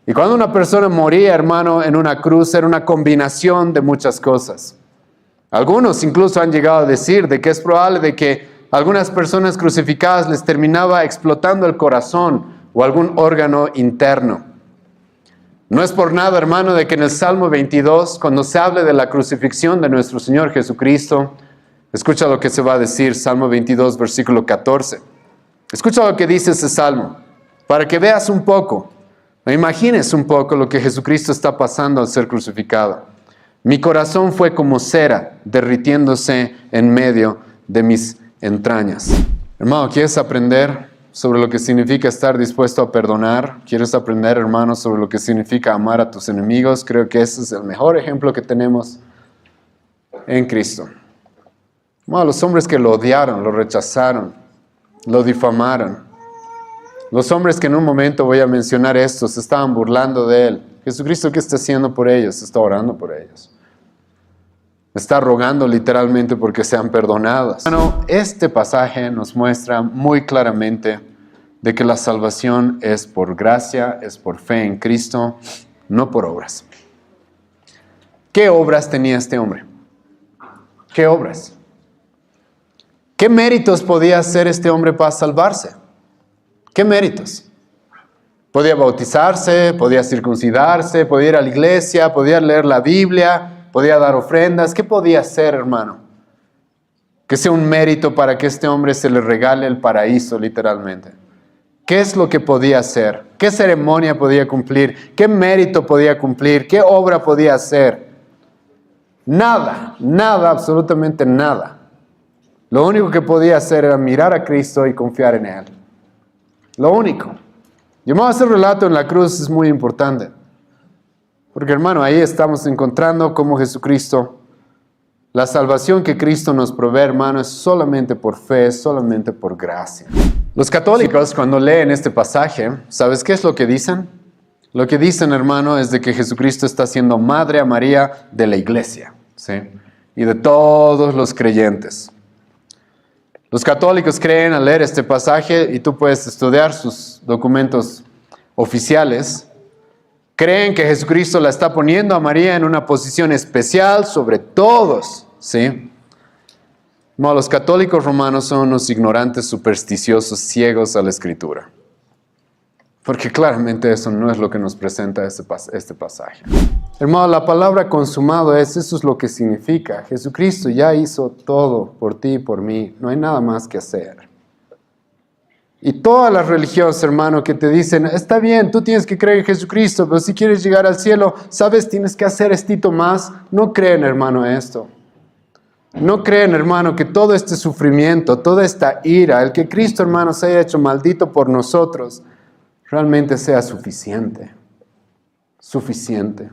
Y cuando una persona moría, hermano, en una cruz, era una combinación de muchas cosas. Algunos incluso han llegado a decir de que es probable de que algunas personas crucificadas les terminaba explotando el corazón o algún órgano interno. No es por nada, hermano, de que en el Salmo 22, cuando se hable de la crucifixión de nuestro Señor Jesucristo, escucha lo que se va a decir, Salmo 22, versículo 14. Escucha lo que dice ese Salmo, para que veas un poco, o imagines un poco lo que Jesucristo está pasando al ser crucificado. Mi corazón fue como cera, derritiéndose en medio de mis entrañas. Hermano, ¿quieres aprender sobre lo que significa estar dispuesto a perdonar? ¿Quieres aprender, hermano, sobre lo que significa amar a tus enemigos? Creo que ese es el mejor ejemplo que tenemos en Cristo. Hermano, los hombres que lo odiaron, lo rechazaron, lo difamaron. Los hombres que en un momento voy a mencionar esto, se estaban burlando de él. Jesucristo, ¿qué está haciendo por ellos? Está orando por ellos. Está rogando literalmente porque sean perdonados. Bueno, este pasaje nos muestra muy claramente de que la salvación es por gracia, es por fe en Cristo, no por obras. ¿Qué obras tenía este hombre? ¿Qué obras? ¿Qué méritos podía hacer este hombre para salvarse? ¿Qué méritos? Podía bautizarse, podía circuncidarse, podía ir a la iglesia, podía leer la Biblia, podía dar ofrendas. ¿Qué podía hacer, hermano? Que sea un mérito para que este hombre se le regale el paraíso, literalmente. ¿Qué es lo que podía hacer? ¿Qué ceremonia podía cumplir? ¿Qué mérito podía cumplir? ¿Qué obra podía hacer? Nada, nada, absolutamente nada. Lo único que podía hacer era mirar a Cristo y confiar en Él. Lo único. Y ese relato en la cruz es muy importante. Porque, hermano, ahí estamos encontrando cómo Jesucristo, la salvación que Cristo nos provee, hermano, es solamente por fe, es solamente por gracia. Los católicos, cuando leen este pasaje, ¿sabes qué es lo que dicen? Lo que dicen, hermano, es de que Jesucristo está siendo madre a María de la iglesia, ¿sí? Y de todos los creyentes. Los católicos creen al leer este pasaje, y tú puedes estudiar sus documentos oficiales, creen que Jesucristo la está poniendo a María en una posición especial sobre todos, ¿sí? No, los católicos romanos son unos ignorantes, supersticiosos, ciegos a la Escritura. Porque claramente eso no es lo que nos presenta este pasaje. Hermano, la palabra consumado eso es lo que significa. Jesucristo ya hizo todo por ti y por mí. No hay nada más que hacer. Y todas las religiones, hermano, que te dicen, está bien, tú tienes que creer en Jesucristo, pero si quieres llegar al cielo, sabes, tienes que hacer estito más. No creen, hermano, esto. No creen, hermano, que todo este sufrimiento, toda esta ira, el que Cristo, hermano, se haya hecho maldito por nosotros, realmente sea suficiente. Suficiente.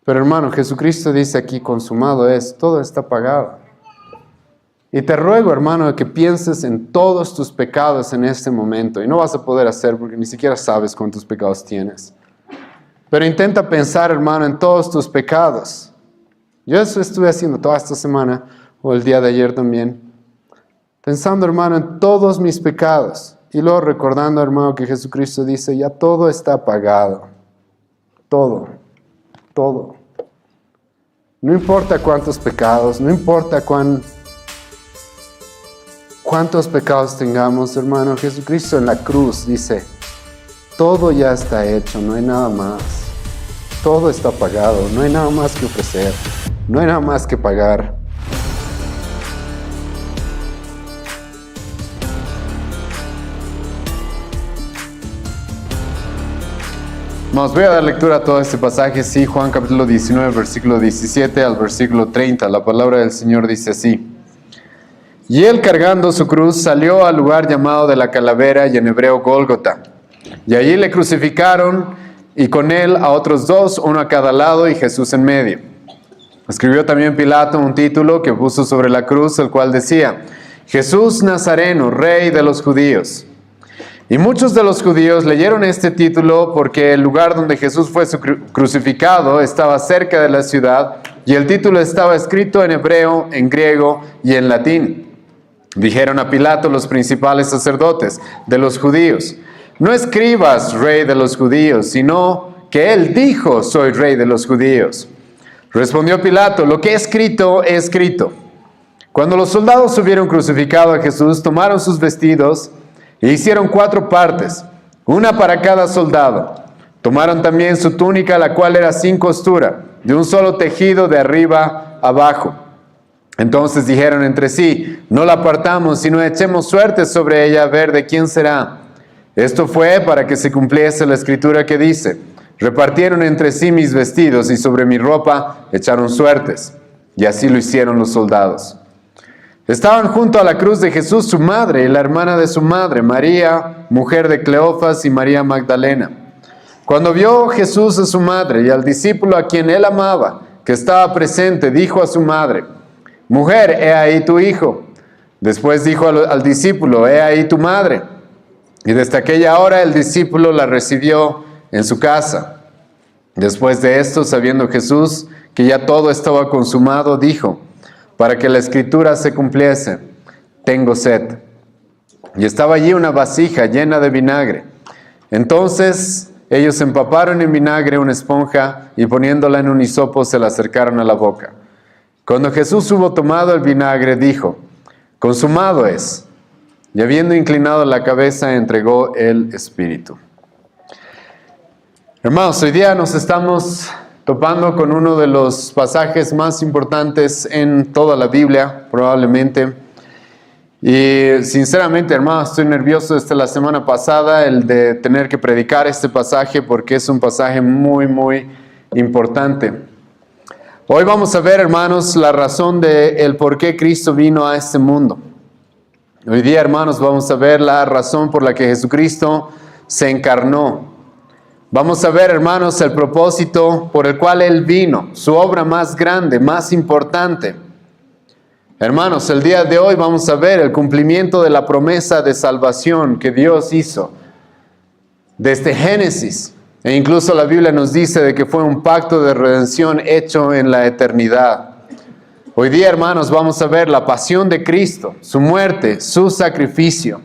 Pero, hermano, Jesucristo dice aquí, consumado es, todo está pagado. Y te ruego, hermano, que pienses en todos tus pecados en este momento. Y no vas a poder hacer porque ni siquiera sabes cuántos pecados tienes. Pero intenta pensar, hermano, en todos tus pecados. Yo eso estuve haciendo toda esta semana, o el día de ayer también. Pensando, hermano, en todos mis pecados. Y luego recordando, hermano, que Jesucristo dice, ya todo está pagado. Todo. Todo. No importa cuántos pecados, no importa cuántos pecados tengamos, hermano. Jesucristo en la cruz dice, todo ya está hecho, no hay nada más. Todo está pagado, no hay nada más que ofrecer, no hay nada más que pagar. Vamos, voy a dar lectura a todo este pasaje, sí, Juan capítulo 19, versículo 17 al versículo 30. La palabra del Señor dice así. Y él, cargando su cruz, salió al lugar llamado de la calavera, y en hebreo Gólgota. Y allí le crucificaron, y con él a otros dos, uno a cada lado, y Jesús en medio. Escribió también Pilato un título que puso sobre la cruz, el cual decía, Jesús Nazareno, Rey de los Judíos. Y muchos de los judíos leyeron este título porque el lugar donde Jesús fue crucificado estaba cerca de la ciudad, y el título estaba escrito en hebreo, en griego y en latín. Dijeron a Pilato los principales sacerdotes de los judíos, no escribas rey de los judíos, sino que él dijo, soy rey de los judíos. Respondió Pilato, lo que he escrito, he escrito. Cuando los soldados hubieron crucificado a Jesús, tomaron sus vestidos e hicieron 4 partes, una para cada soldado. Tomaron también su túnica, la cual era sin costura, de un solo tejido de arriba abajo. Entonces dijeron entre sí, no la partamos, sino echemos suerte sobre ella a ver de quién será. Esto fue para que se cumpliese la escritura que dice, repartieron entre sí mis vestidos y sobre mi ropa echaron suertes. Y así lo hicieron los soldados. Estaban junto a la cruz de Jesús su madre y la hermana de su madre, María, mujer de Cleofas, y María Magdalena. Cuando vio Jesús a su madre y al discípulo a quien él amaba, que estaba presente, dijo a su madre, mujer, he ahí tu hijo. Después dijo al discípulo, he ahí tu madre. Y desde aquella hora el discípulo la recibió en su casa. Después de esto, sabiendo Jesús que ya todo estaba consumado, dijo, para que la escritura se cumpliese, tengo sed. Y estaba allí una vasija llena de vinagre. Entonces ellos empaparon en vinagre una esponja y poniéndola en un hisopo se la acercaron a la boca. Cuando Jesús hubo tomado el vinagre, dijo, consumado es. Y habiendo inclinado la cabeza, entregó el espíritu. Hermanos, hoy día nos estamos topando con uno de los pasajes más importantes en toda la Biblia, probablemente. Y sinceramente, hermanos, estoy nervioso desde la semana pasada el de tener que predicar este pasaje porque es un pasaje muy, muy importante. Hoy vamos a ver, hermanos, la razón del por qué Cristo vino a este mundo. Hoy día, hermanos, vamos a ver la razón por la que Jesucristo se encarnó. Vamos a ver, hermanos, el propósito por el cual Él vino, su obra más grande, más importante. Hermanos, el día de hoy vamos a ver el cumplimiento de la promesa de salvación que Dios hizo desde Génesis. E incluso la Biblia nos dice de que fue un pacto de redención hecho en la eternidad. Hoy día, hermanos, vamos a ver la pasión de Cristo, su muerte, su sacrificio.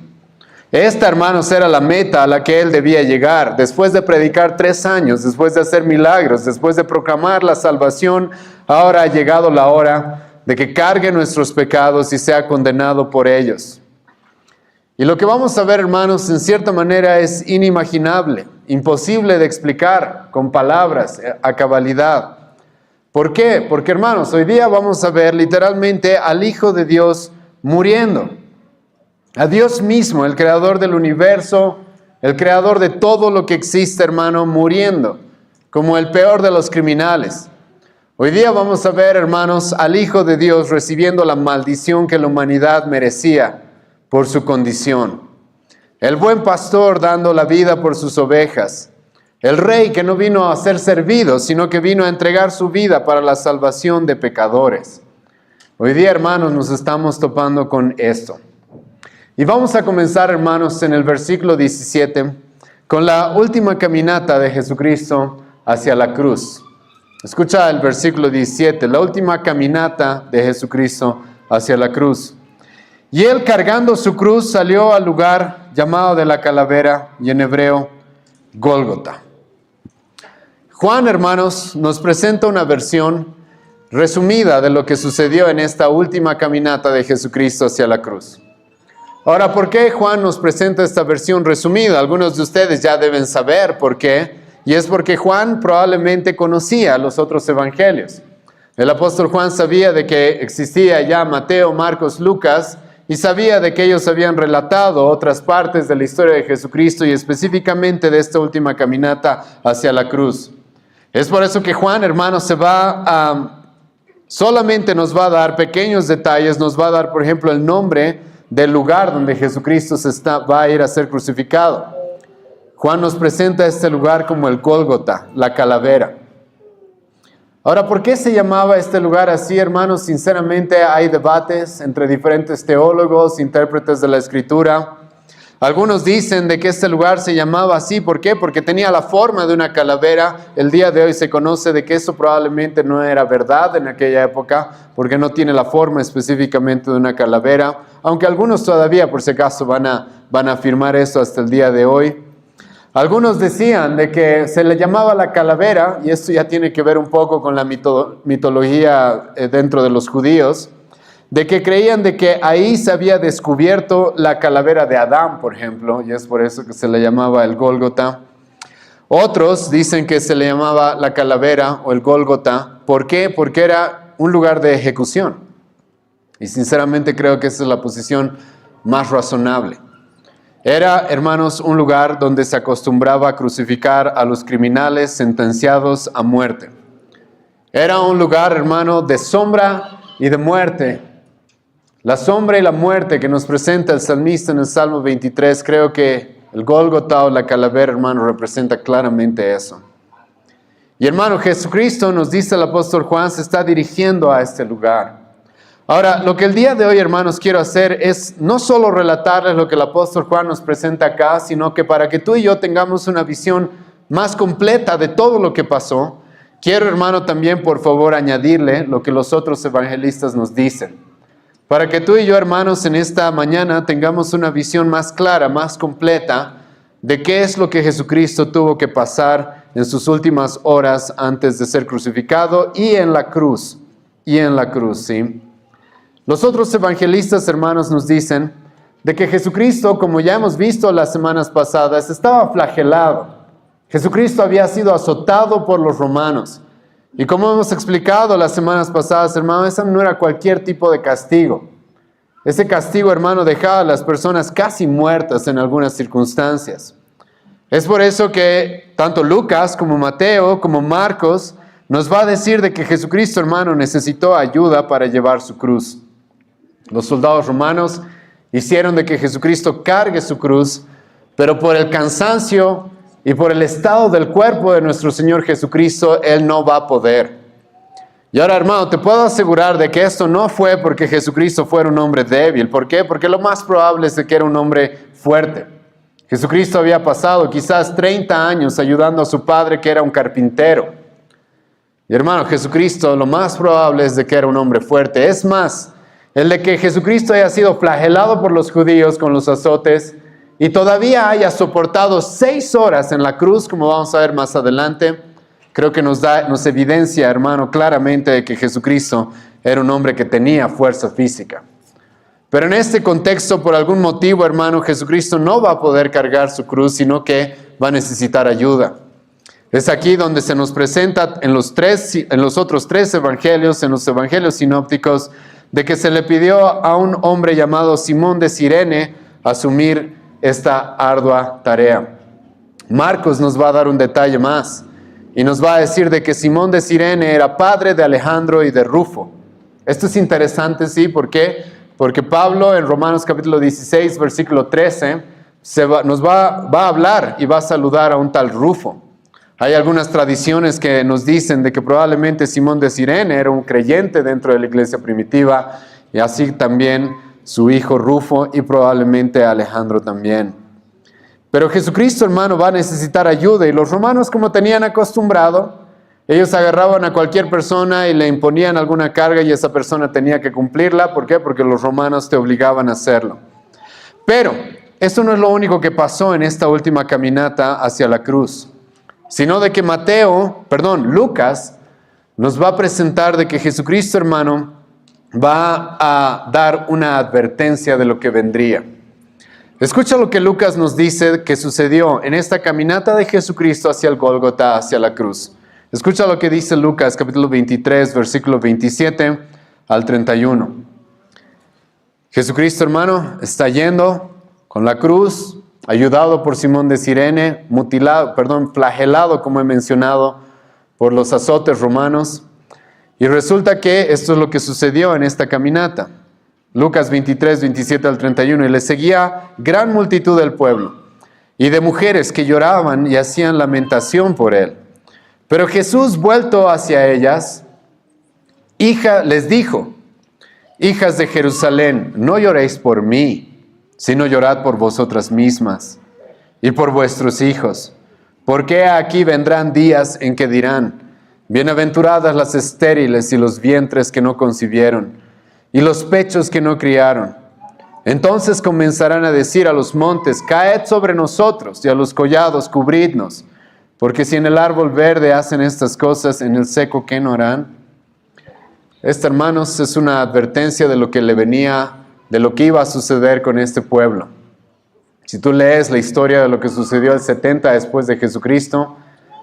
Esta, hermanos, era la meta a la que Él debía llegar. Después de predicar 3 años, después de hacer milagros, después de proclamar la salvación, ahora ha llegado la hora de que cargue nuestros pecados y sea condenado por ellos. Y lo que vamos a ver, hermanos, en cierta manera es inimaginable, imposible de explicar con palabras a cabalidad. ¿Por qué? Porque, hermanos, hoy día vamos a ver literalmente al Hijo de Dios muriendo. A Dios mismo, el creador del universo, el creador de todo lo que existe, hermano, muriendo, como el peor de los criminales. Hoy día vamos a ver, hermanos, al Hijo de Dios recibiendo la maldición que la humanidad merecía por su condición. El buen pastor dando la vida por sus ovejas. El rey que no vino a ser servido, sino que vino a entregar su vida para la salvación de pecadores. Hoy día, hermanos, nos estamos topando con esto. Y vamos a comenzar, hermanos, en el versículo 17, con la última caminata de Jesucristo hacia la cruz. Escucha el versículo 17, la última caminata de Jesucristo hacia la cruz. Y Él, cargando su cruz, salió al lugar llamado de la calavera, y en hebreo, Gólgota. Juan, hermanos, nos presenta una versión resumida de lo que sucedió en esta última caminata de Jesucristo hacia la cruz. Ahora, ¿por qué Juan nos presenta esta versión resumida? Algunos de ustedes ya deben saber por qué, y es porque Juan probablemente conocía los otros evangelios. El apóstol Juan sabía de que existía ya Mateo, Marcos, Lucas, y sabía de que ellos habían relatado otras partes de la historia de Jesucristo y específicamente de esta última caminata hacia la cruz. Es por eso que Juan, hermanos, solamente nos va a dar pequeños detalles, nos va a dar, por ejemplo, el nombre del lugar donde Jesucristo va a ir a ser crucificado. Juan nos presenta este lugar como el Gólgota, la calavera. Ahora, ¿por qué se llamaba este lugar así, hermanos? Sinceramente hay debates entre diferentes teólogos, intérpretes de la Escritura. Algunos dicen de que este lugar se llamaba así. ¿Por qué? Porque tenía la forma de una calavera. El día de hoy se conoce de que eso probablemente no era verdad en aquella época, porque no tiene la forma específicamente de una calavera, aunque algunos todavía, por si acaso, van a afirmar eso hasta el día de hoy. Algunos decían de que se le llamaba la calavera, y esto ya tiene que ver un poco con la mitología dentro de los judíos, de que creían de que ahí se había descubierto la calavera de Adán, por ejemplo, y es por eso que se le llamaba el Gólgota. Otros dicen que se le llamaba la calavera o el Gólgota. ¿Por qué? Porque era un lugar de ejecución. Y sinceramente creo que esa es la posición más razonable. Era, hermanos, un lugar donde se acostumbraba a crucificar a los criminales sentenciados a muerte. Era un lugar, hermano, de sombra y de muerte. La sombra y la muerte que nos presenta el salmista en el Salmo 23, creo que el Gólgota o la calavera, hermano, representa claramente eso. Y hermano, Jesucristo, nos dice el apóstol Juan, se está dirigiendo a este lugar. Ahora, lo que el día de hoy, hermanos, quiero hacer es no solo relatarles lo que el apóstol Juan nos presenta acá, sino que para que tú y yo tengamos una visión más completa de todo lo que pasó, quiero, hermano, también, por favor, añadirle lo que los otros evangelistas nos dicen. Para que tú y yo, hermanos, en esta mañana tengamos una visión más clara, más completa de qué es lo que Jesucristo tuvo que pasar en sus últimas horas antes de ser crucificado y en la cruz, ¿sí? Los otros evangelistas, hermanos, nos dicen de que Jesucristo, como ya hemos visto las semanas pasadas, estaba flagelado. Jesucristo había sido azotado por los romanos. Y como hemos explicado las semanas pasadas, hermano, ese no era cualquier tipo de castigo. Ese castigo, hermano, dejaba a las personas casi muertas en algunas circunstancias. Es por eso que tanto Lucas como Mateo como Marcos nos va a decir de que Jesucristo, hermano, necesitó ayuda para llevar su cruz. Los soldados romanos hicieron de que Jesucristo cargue su cruz, pero por el cansancio y por el estado del cuerpo de nuestro Señor Jesucristo, Él no va a poder. Y ahora, hermano, te puedo asegurar de que esto no fue porque Jesucristo fuera un hombre débil. ¿Por qué? Porque lo más probable es de que era un hombre fuerte. Jesucristo había pasado quizás 30 años ayudando a su padre, que era un carpintero. Y hermano, Jesucristo lo más probable es de que era un hombre fuerte. Es más, el de que Jesucristo haya sido flagelado por los judíos con los azotes y todavía haya soportado 6 horas en la cruz, como vamos a ver más adelante, creo que nos evidencia, hermano, claramente de que Jesucristo era un hombre que tenía fuerza física. Pero en este contexto, por algún motivo, hermano, Jesucristo no va a poder cargar su cruz, sino que va a necesitar ayuda. Es aquí donde se nos presenta en los otros 3 evangelios, en los evangelios sinópticos, de que se le pidió a un hombre llamado Simón de Cirene asumir esta ardua tarea. Marcos nos va a dar un detalle más y nos va a decir de que Simón de Cirene era padre de Alejandro y de Rufo. Esto es interesante, ¿sí? ¿Por qué? Porque Pablo en Romanos capítulo 16, versículo 13, nos va a hablar y va a saludar a un tal Rufo. Hay algunas tradiciones que nos dicen de que probablemente Simón de Cirene era un creyente dentro de la iglesia primitiva y así también su hijo Rufo y probablemente Alejandro también. Pero Jesucristo, hermano, va a necesitar ayuda y los romanos, como tenían acostumbrado, ellos agarraban a cualquier persona y le imponían alguna carga y esa persona tenía que cumplirla. ¿Por qué? Porque los romanos te obligaban a hacerlo. Pero esto no es lo único que pasó en esta última caminata hacia la cruz, sino de que Lucas nos va a presentar de que Jesucristo, hermano, va a dar una advertencia de lo que vendría. Escucha lo que Lucas nos dice que sucedió en esta caminata de Jesucristo hacia el Gólgota, hacia la cruz. Escucha lo que dice Lucas, capítulo 23, versículo 27 al 31. Jesucristo, hermano, está yendo con la cruz, ayudado por Simón de Cirene, flagelado, como he mencionado, por los azotes romanos. Y resulta que esto es lo que sucedió en esta caminata. Lucas 23, 27 al 31. Y le seguía gran multitud del pueblo y de mujeres que lloraban y hacían lamentación por él. Pero Jesús, vuelto hacia ellas, les dijo: hijas de Jerusalén, no lloréis por mí, sino llorad por vosotras mismas y por vuestros hijos. Porque aquí vendrán días en que dirán: bienaventuradas las estériles y los vientres que no concibieron, y los pechos que no criaron. Entonces comenzarán a decir a los montes, caed sobre nosotros, y a los collados, cubridnos. Porque si en el árbol verde hacen estas cosas, en el seco, ¿qué no harán? Esta, hermanos, es una advertencia de lo que le venía, de lo que iba a suceder con este pueblo. Si tú lees la historia de lo que sucedió el 70 después de Jesucristo,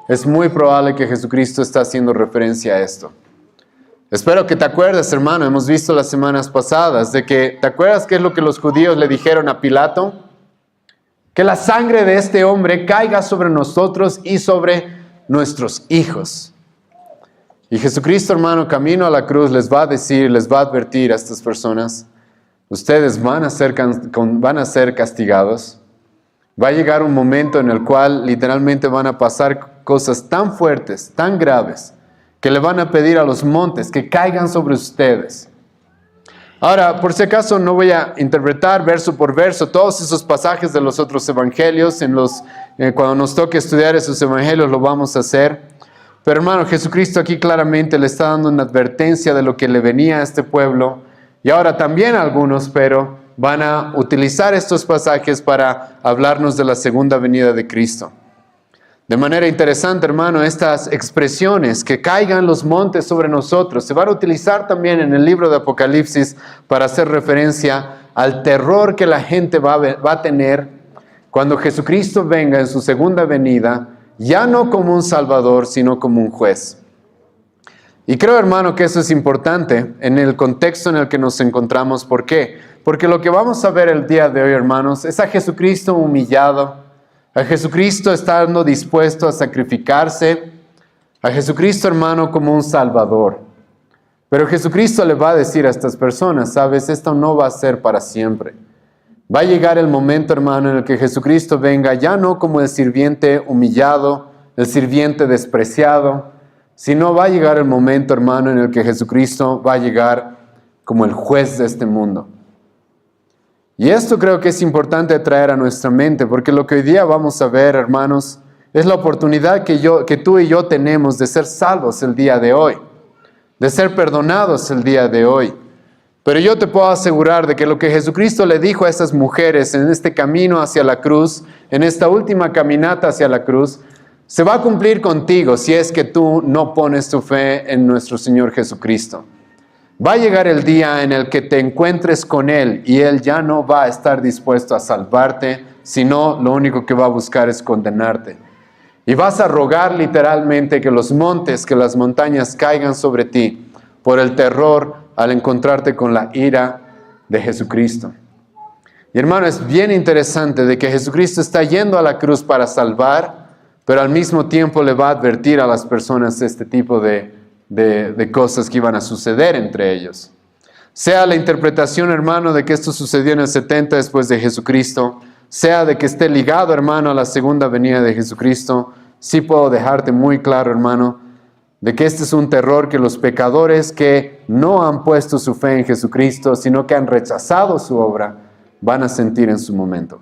es muy probable que Jesucristo está haciendo referencia a esto. Espero que te acuerdes, hermano, hemos visto las semanas pasadas, de que, ¿te acuerdas qué es lo que los judíos le dijeron a Pilato? Que la sangre de este hombre caiga sobre nosotros y sobre nuestros hijos. Y Jesucristo, hermano, camino a la cruz, les va a decir, les va a advertir a estas personas, ustedes van a ser castigados. Va a llegar un momento en el cual literalmente van a pasar cosas tan fuertes, tan graves, que le van a pedir a los montes que caigan sobre ustedes. Ahora, por si acaso, no voy a interpretar verso por verso todos esos pasajes de los otros evangelios. Cuando nos toque estudiar esos evangelios lo vamos a hacer. Pero hermano, Jesucristo aquí claramente le está dando una advertencia de lo que le venía a este pueblo. Y ahora también algunos, pero van a utilizar estos pasajes para hablarnos de la segunda venida de Cristo. De manera interesante, hermano, estas expresiones, que caigan los montes sobre nosotros, se van a utilizar también en el libro de Apocalipsis para hacer referencia al terror que la gente va a tener cuando Jesucristo venga en su segunda venida, ya no como un salvador, sino como un juez. Y creo, hermano, que eso es importante en el contexto en el que nos encontramos. ¿Por qué? Porque lo que vamos a ver el día de hoy, hermanos, es a Jesucristo humillado, a Jesucristo estando dispuesto a sacrificarse, a Jesucristo, hermano, como un salvador. Pero Jesucristo le va a decir a estas personas, sabes, esto no va a ser para siempre. Va a llegar el momento, hermano, en el que Jesucristo venga ya no como el sirviente humillado, el sirviente despreciado, sino va a llegar el momento, hermano, en el que Jesucristo va a llegar como el juez de este mundo. Y esto creo que es importante traer a nuestra mente, porque lo que hoy día vamos a ver, hermanos, es la oportunidad que tú y yo tenemos de ser salvos el día de hoy, de ser perdonados el día de hoy. Pero yo te puedo asegurar de que lo que Jesucristo le dijo a esas mujeres en este camino hacia la cruz, en esta última caminata hacia la cruz, se va a cumplir contigo si es que tú no pones tu fe en nuestro Señor Jesucristo. Va a llegar el día en el que te encuentres con Él y Él ya no va a estar dispuesto a salvarte, sino lo único que va a buscar es condenarte. Y vas a rogar literalmente que los montes, que las montañas caigan sobre ti por el terror al encontrarte con la ira de Jesucristo. Y hermano, es bien interesante de que Jesucristo está yendo a la cruz para salvar, pero al mismo tiempo le va a advertir a las personas este tipo de cosas que iban a suceder entre ellos. Sea la interpretación, hermano, de que esto sucedió en el 70 después de Jesucristo, sea de que esté ligado, hermano, a la segunda venida de Jesucristo, sí puedo dejarte muy claro, hermano, de que este es un terror que los pecadores que no han puesto su fe en Jesucristo, sino que han rechazado su obra, van a sentir en su momento.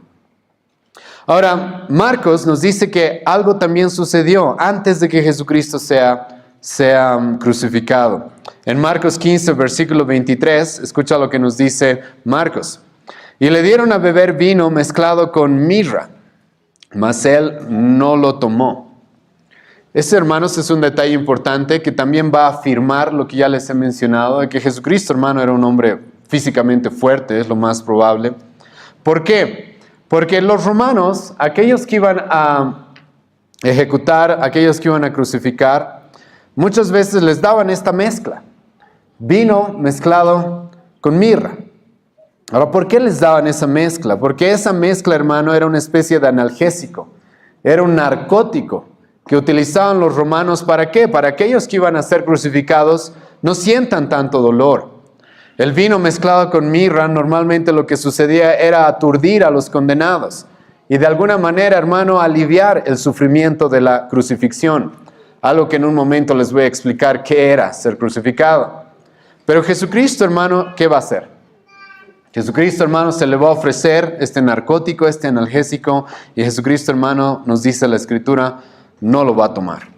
Ahora, Marcos nos dice que algo también sucedió antes de que Jesucristo sea crucificado. En Marcos 15, versículo 23, escucha lo que nos dice Marcos. Y le dieron a beber vino mezclado con mirra, mas él no lo tomó. Ese, hermanos, es un detalle importante que también va a afirmar lo que ya les he mencionado, de que Jesucristo, hermano, era un hombre físicamente fuerte, es lo más probable. ¿Por qué? Porque los romanos, aquellos que iban a ejecutar, aquellos que iban a crucificar, muchas veces les daban esta mezcla, vino mezclado con mirra. Ahora, ¿por qué les daban esa mezcla? Porque esa mezcla, hermano, era una especie de analgésico, era un narcótico que utilizaban los romanos. ¿Para qué? Para aquellos que iban a ser crucificados no sientan tanto dolor. El vino mezclado con mirra, normalmente lo que sucedía era aturdir a los condenados y de alguna manera, hermano, aliviar el sufrimiento de la crucifixión. Algo que en un momento les voy a explicar qué era ser crucificado. Pero Jesucristo, hermano, ¿qué va a hacer? Jesucristo, hermano, se le va a ofrecer este narcótico, este analgésico, y Jesucristo, hermano, nos dice la Escritura, no lo va a tomar.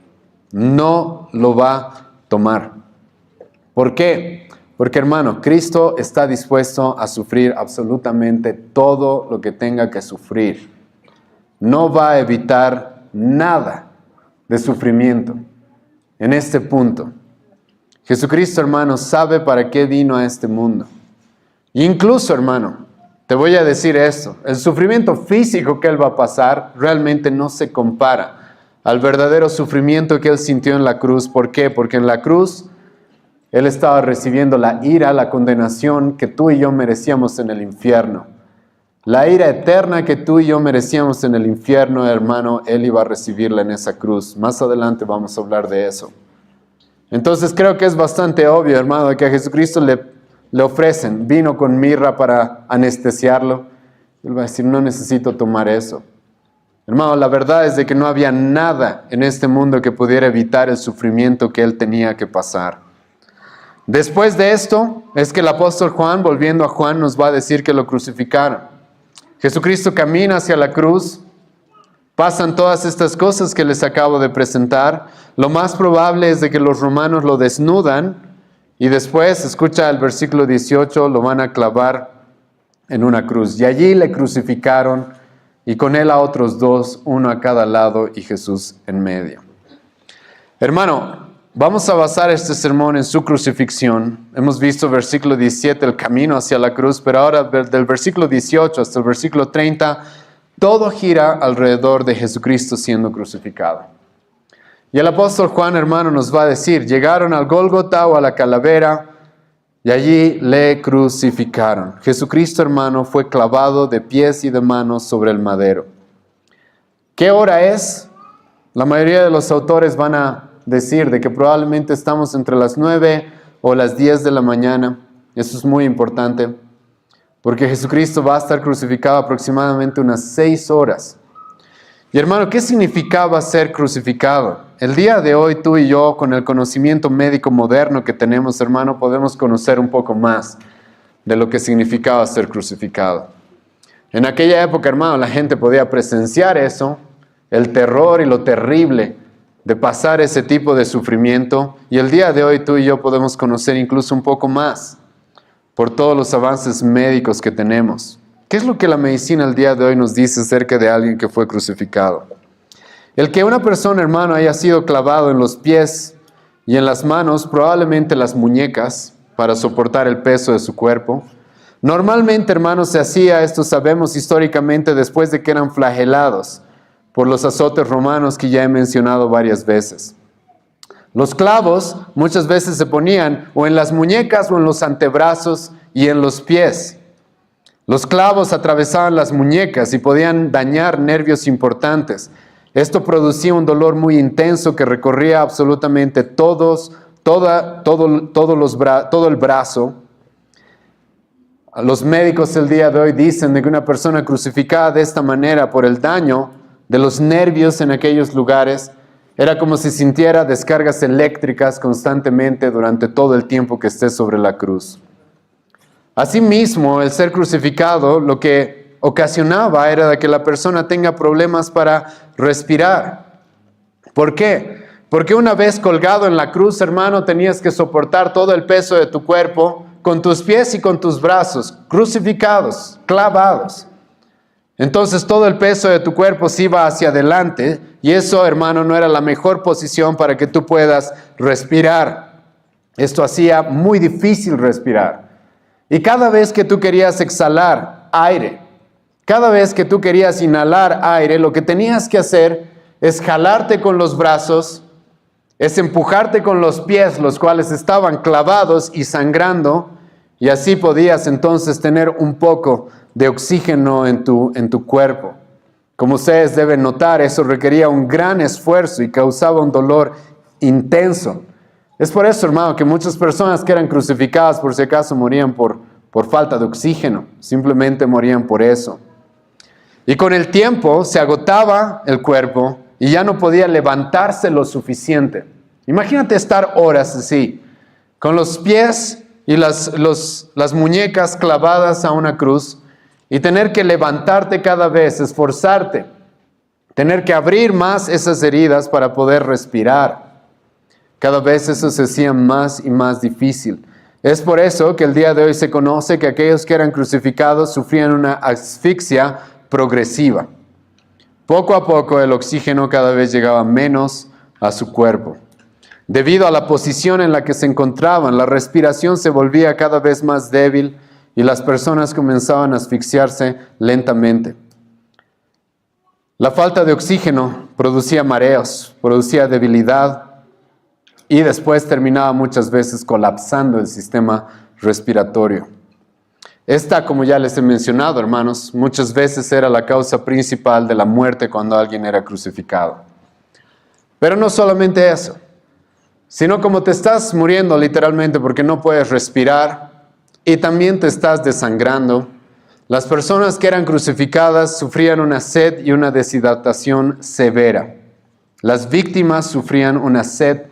No lo va a tomar. ¿Por qué? Porque hermano, Cristo está dispuesto a sufrir absolutamente todo lo que tenga que sufrir. No va a evitar nada de sufrimiento en este punto. Jesucristo, hermano, sabe para qué vino a este mundo. Incluso, hermano, te voy a decir esto, el sufrimiento físico que Él va a pasar realmente no se compara al verdadero sufrimiento que Él sintió en la cruz. ¿Por qué? Porque en la cruz Él estaba recibiendo la ira, la condenación que tú y yo merecíamos en el infierno. La ira eterna que tú y yo merecíamos en el infierno, hermano, Él iba a recibirla en esa cruz. Más adelante vamos a hablar de eso. Entonces creo que es bastante obvio, hermano, que a Jesucristo le ofrecen vino con mirra para anestesiarlo. Él va a decir, no necesito tomar eso. Hermano, la verdad es de que no había nada en este mundo que pudiera evitar el sufrimiento que Él tenía que pasar. Después de esto, es que el apóstol Juan, volviendo a Juan, nos va a decir que lo crucificaron. Jesucristo camina hacia la cruz, pasan todas estas cosas que les acabo de presentar. Lo más probable es de que los romanos lo desnudan y después, escucha el versículo 18, lo van a clavar en una cruz. Y allí le crucificaron y con él a otros dos, uno a cada lado y Jesús en medio. Hermano, vamos a basar este sermón en su crucifixión. Hemos visto versículo 17, el camino hacia la cruz, pero ahora del versículo 18 hasta el versículo 30, todo gira alrededor de Jesucristo siendo crucificado. Y el apóstol Juan, hermano, nos va a decir, llegaron al Gólgota o a la calavera y allí le crucificaron. Jesucristo, hermano, fue clavado de pies y de manos sobre el madero. ¿Qué hora es? La mayoría de los autores van a decir de que probablemente estamos entre las 9 o las 10 de la mañana. Eso es muy importante, porque Jesucristo va a estar crucificado aproximadamente unas 6 horas. Y hermano, ¿qué significaba ser crucificado? El día de hoy tú y yo, con el conocimiento médico moderno que tenemos, hermano, podemos conocer un poco más de lo que significaba ser crucificado. En aquella época, hermano, la gente podía presenciar eso, el terror y lo terrible de pasar ese tipo de sufrimiento. Y el día de hoy tú y yo podemos conocer incluso un poco más por todos los avances médicos que tenemos. ¿Qué es lo que la medicina el día de hoy nos dice acerca de alguien que fue crucificado? El que una persona, hermano, haya sido clavado en los pies y en las manos, probablemente las muñecas, para soportar el peso de su cuerpo. Normalmente, hermano, se hacía, esto sabemos históricamente, después de que eran flagelados por los azotes romanos que ya he mencionado varias veces. Los clavos muchas veces se ponían o en las muñecas o en los antebrazos y en los pies. Los clavos atravesaban las muñecas y podían dañar nervios importantes. Esto producía un dolor muy intenso que recorría absolutamente todo el brazo. Los médicos el día de hoy dicen de que una persona crucificada de esta manera por el daño de los nervios en aquellos lugares era como si sintiera descargas eléctricas constantemente durante todo el tiempo que esté sobre la cruz. Asimismo, el ser crucificado lo que ocasionaba era de que la persona tenga problemas para respirar. ¿Por qué? Porque una vez colgado en la cruz, hermano, tenías que soportar todo el peso de tu cuerpo con tus pies y con tus brazos, crucificados, clavados. Entonces todo el peso de tu cuerpo se iba hacia adelante y eso, hermano, no era la mejor posición para que tú puedas respirar. Esto hacía muy difícil respirar. Y cada vez que tú querías exhalar aire, cada vez que tú querías inhalar aire, lo que tenías que hacer es jalarte con los brazos, es empujarte con los pies, los cuales estaban clavados y sangrando, y así podías entonces tener un poco de oxígeno en tu cuerpo. Como ustedes deben notar, eso requería un gran esfuerzo y causaba un dolor intenso. Es por eso, hermano, que muchas personas que eran crucificadas, por si acaso, morían por falta de oxígeno. Simplemente morían por eso. Y con el tiempo se agotaba el cuerpo y ya no podía levantarse lo suficiente. Imagínate estar horas así, con los pies y las muñecas clavadas a una cruz y tener que levantarte cada vez, esforzarte, tener que abrir más esas heridas para poder respirar. Cada vez eso se hacía más y más difícil. Es por eso que el día de hoy se conoce que aquellos que eran crucificados sufrían una asfixia progresiva. Poco a poco el oxígeno cada vez llegaba menos a su cuerpo. Debido a la posición en la que se encontraban, la respiración se volvía cada vez más débil y las personas comenzaban a asfixiarse lentamente. La falta de oxígeno producía mareos, producía debilidad y después terminaba muchas veces colapsando el sistema respiratorio. Esta, como ya les he mencionado, hermanos, muchas veces era la causa principal de la muerte cuando alguien era crucificado. Pero no solamente eso, sino como te estás muriendo literalmente porque no puedes respirar y también te estás desangrando, las personas que eran crucificadas sufrían una sed y una deshidratación severa. Las víctimas sufrían una sed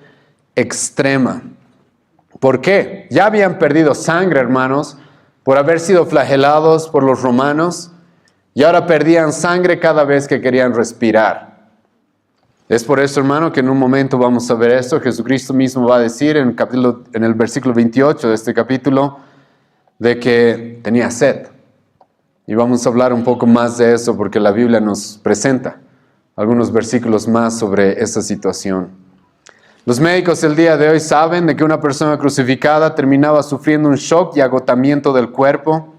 extrema. ¿Por qué? Ya habían perdido sangre, hermanos, por haber sido flagelados por los romanos, y ahora perdían sangre cada vez que querían respirar. Es por eso, hermano, que en un momento vamos a ver esto. Jesucristo mismo va a decir en el versículo 28 de este capítulo de que tenía sed. Y vamos a hablar un poco más de eso porque la Biblia nos presenta algunos versículos más sobre esa situación. Los médicos el día de hoy saben de que una persona crucificada terminaba sufriendo un shock y agotamiento del cuerpo.